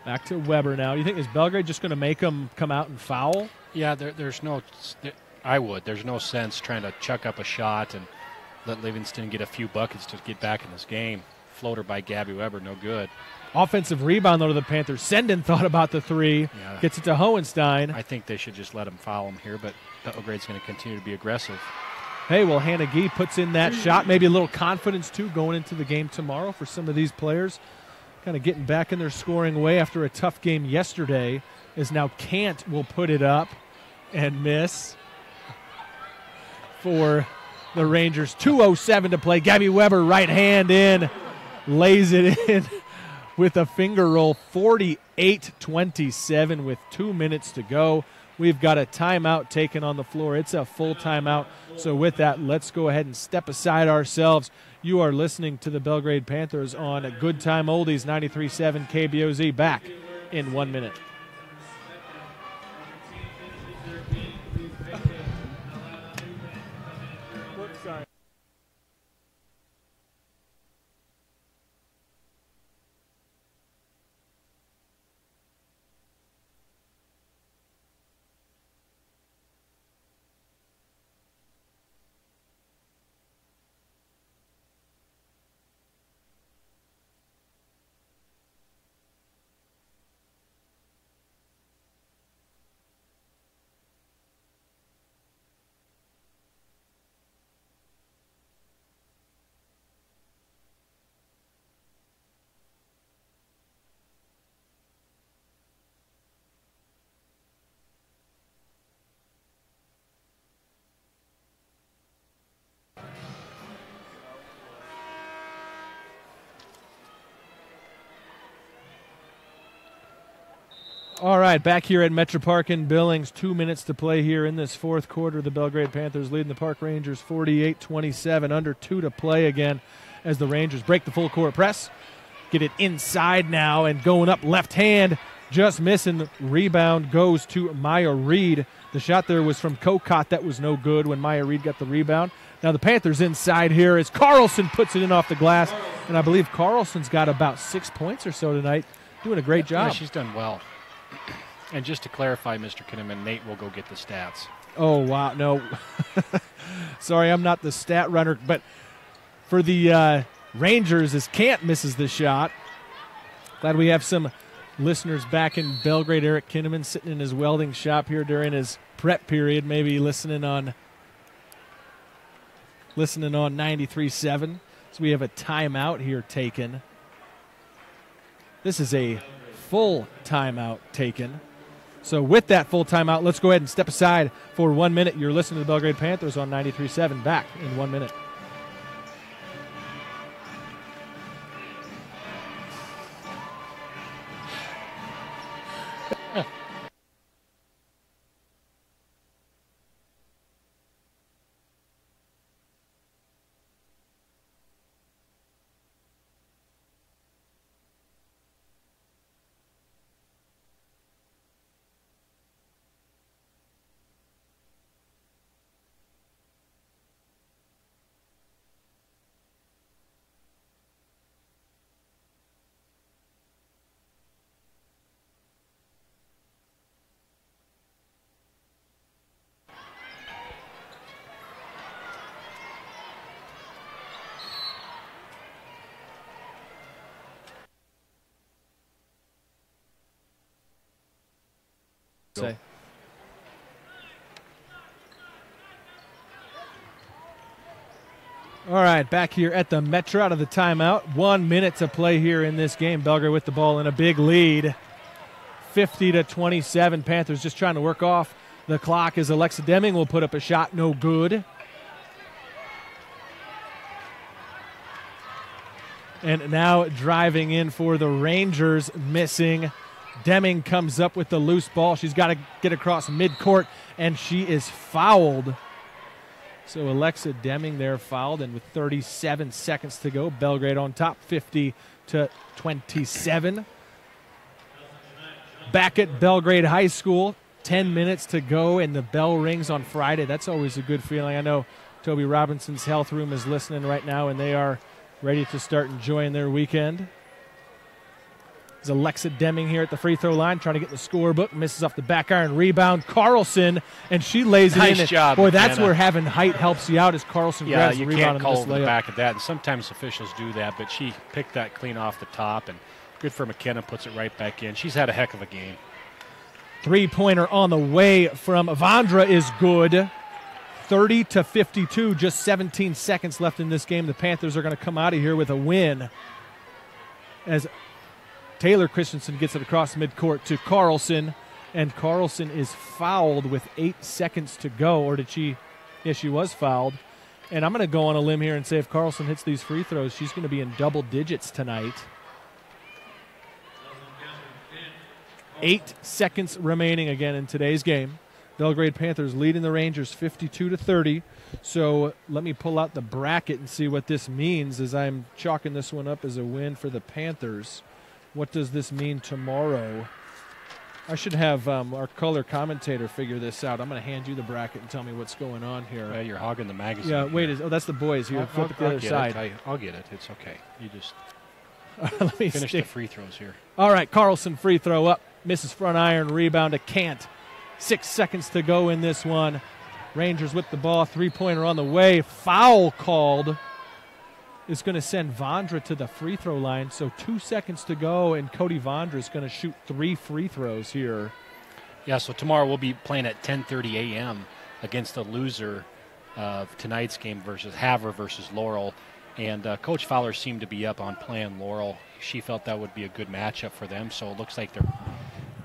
Back to Weber now. Do you think, is Belgrade just going to make them come out and foul? Yeah, there's no sense trying to chuck up a shot and let Livingston get a few buckets to get back in this game. Floater by Gabby Weber, no good. Offensive rebound, though, to the Panthers. Senden thought about the three. Yeah. Gets it to Hohenstein. I think they should just let him foul him here, but Belgrade's going to continue to be aggressive. Hey, well, Hannah Gee puts in that shot. Maybe a little confidence, too, going into the game tomorrow for some of these players. Kind of getting back in their scoring way after a tough game yesterday, as now Kant will put it up and miss for the Rangers. 2:07 to play. Gabby Weber, right hand in, lays it in with a finger roll. 48-27 with 2 minutes to go. We've got a timeout taken on the floor. It's a full timeout. So with that, let's go ahead and step aside ourselves. You are listening to the Belgrade Panthers on Good Time Oldies 93.7 KBOZ. Back in 1 minute. All right, back here at Metro Park in Billings. 2 minutes to play here in this fourth quarter. The Belgrade Panthers leading the Park Rangers 48-27. Under 2 to play again as the Rangers break the full court press. Get it inside now and going up left hand. Just missing. Rebound goes to Maya Reed. The shot there was from Kokot. That was no good when Maya Reed got the rebound. Now the Panthers inside here as Carlson puts it in off the glass. And I believe Carlson's got about 6 points or so tonight. Doing a great job. Yeah, she's done well. And just to clarify, Mr. Kinnaman, Nate will go get the stats. Oh, wow. No. Sorry, I'm not the stat runner. But for the Rangers, as Cant misses the shot. Glad we have some listeners back in Belgrade. Eric Kinnaman sitting in his welding shop here during his prep period, maybe listening on 93.7. So we have a timeout here taken. This is a full timeout taken. So with that full timeout, let's go ahead and step aside for 1 minute. You're listening to the Belgrade Panthers on 93.7. Back in 1 minute. Say. All right, back here at the Metro out of the timeout. 1 minute to play here in this game. Belgrade with the ball in a big lead. 50-27. Panthers just trying to work off the clock as Alexa Deming will put up a shot. No good. And now driving in for the Rangers, missing. Deming comes up with the loose ball. She's got to get across midcourt, and she is fouled. So Alexa Deming there fouled, and with 37 seconds to go, Belgrade on top, 50-27. Back at Belgrade High School, 10 minutes to go, and the bell rings on Friday. That's always a good feeling. I know Toby Robinson's health room is listening right now, and they are ready to start enjoying their weekend. There's Alexa Deming here at the free throw line trying to get the scorebook. Misses off the back iron. Rebound, Carlson, and she lays it in. Nice job, boy, that's McKenna. where having height helps you out as Carlson grabs the rebound and you can't call this over the layup. back of that. And sometimes officials do that, but she picked that clean off the top, and good for McKenna, puts it right back in. She's had a heck of a game. Three-pointer on the way from Avandra is good. 30-52, just 17 seconds left in this game. The Panthers are going to come out of here with a win as Taylor Christensen gets it across midcourt to Carlson, and Carlson is fouled with 8 seconds to go. Or did she? Yes, she was fouled. And I'm going to go on a limb here and say if Carlson hits these free throws, she's going to be in double digits tonight. 8 seconds remaining again in today's game. Belgrade Panthers leading the Rangers 52-30. So let me pull out the bracket and see what this means, as I'm chalking this one up as a win for the Panthers. What does this mean tomorrow? I should have our color commentator figure this out. I'm going to hand you the bracket and tell me what's going on here. You're hogging the magazine. Yeah, wait. That's the boys. You flip it the other side. I'll get it. It's okay. You just let me finish the free throws here. All right, Carlson free throw up. Misses front iron. Rebound to Kant. 6 seconds to go in this one. Rangers with the ball. Three-pointer on the way. Foul called. Is going to send Vondra to the free throw line. So 2 seconds to go, and Cody Vondra is going to shoot 3 free throws here. Yeah, so tomorrow we'll be playing at 10:30 a.m. against the loser of tonight's game versus Havre versus Laurel. And Coach Fowler seemed to be up on playing Laurel. She felt that would be a good matchup for them. So it looks like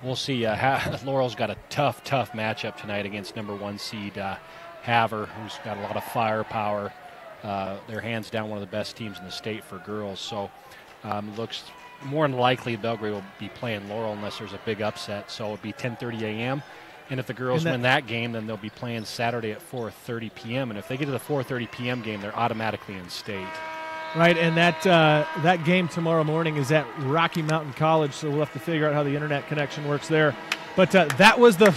we'll see. Laurel's got a tough matchup tonight against number 1 seed Havre, who's got a lot of firepower. They're hands down one of the best teams in the state for girls. So looks more than likely Belgrade will be playing Laurel unless there's a big upset. So it'll be 10:30 a.m. And if the girls win that game, then they'll be playing Saturday at 4:30 p.m. And if they get to the 4:30 p.m. game, they're automatically in state. Right, and that game tomorrow morning is at Rocky Mountain College, so we'll have to figure out how the internet connection works there. But that was the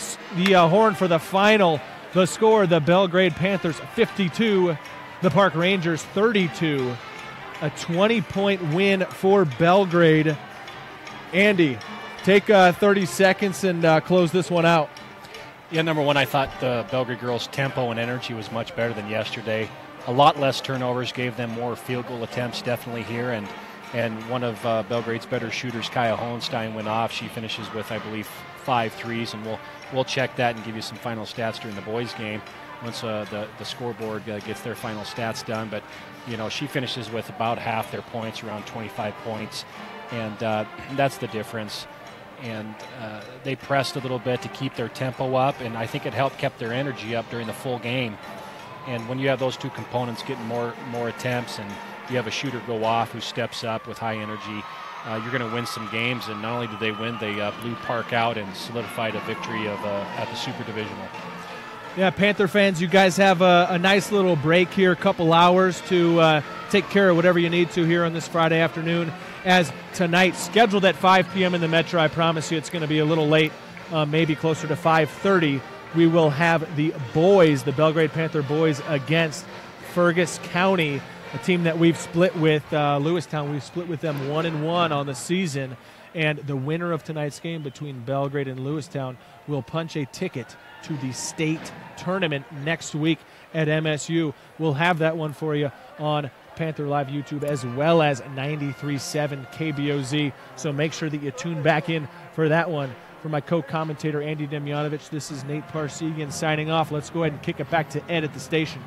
horn for the final. The score, the Belgrade Panthers 52, the Park Rangers 32. A 20-point win for Belgrade. Andy, take 30 seconds and close this one out. Yeah, number one, I thought the Belgrade girls' tempo and energy was much better than yesterday. A lot less turnovers, gave them more field goal attempts definitely here. And one of Belgrade's better shooters, Kaya Hohenstein, went off. She finishes with, I believe, 5 threes, and we'll check that and give you some final stats during the boys' game once the scoreboard gets their final stats done. But, she finishes with about half their points, around 25 points, and that's the difference. And they pressed a little bit to keep their tempo up, and I think it kept their energy up during the full game. And when you have those two components getting more attempts, and you have a shooter go off who steps up with high energy, you're going to win some games. And not only did they win, they blew Park out and solidified a victory at the Super Divisional. Yeah, Panther fans, you guys have a nice little break here, a couple hours to take care of whatever you need to here on this Friday afternoon. As tonight, scheduled at 5 p.m. in the Metro, I promise you it's going to be a little late, maybe closer to 5:30. We will have the boys, the Belgrade Panther boys, against Fergus County, a team that we've split with Lewistown. We've split with them 1-1 on the season, and the winner of tonight's game between Belgrade and Lewistown will punch a ticket to the state tournament next week at MSU. We'll have that one for you on Panther Live YouTube as well as 93.7 KBOZ. So make sure that you tune back in for that one. For my co-commentator Andy Demjanovic, this is Nate Parsegian signing off. Let's go ahead and kick it back to Ed at the station.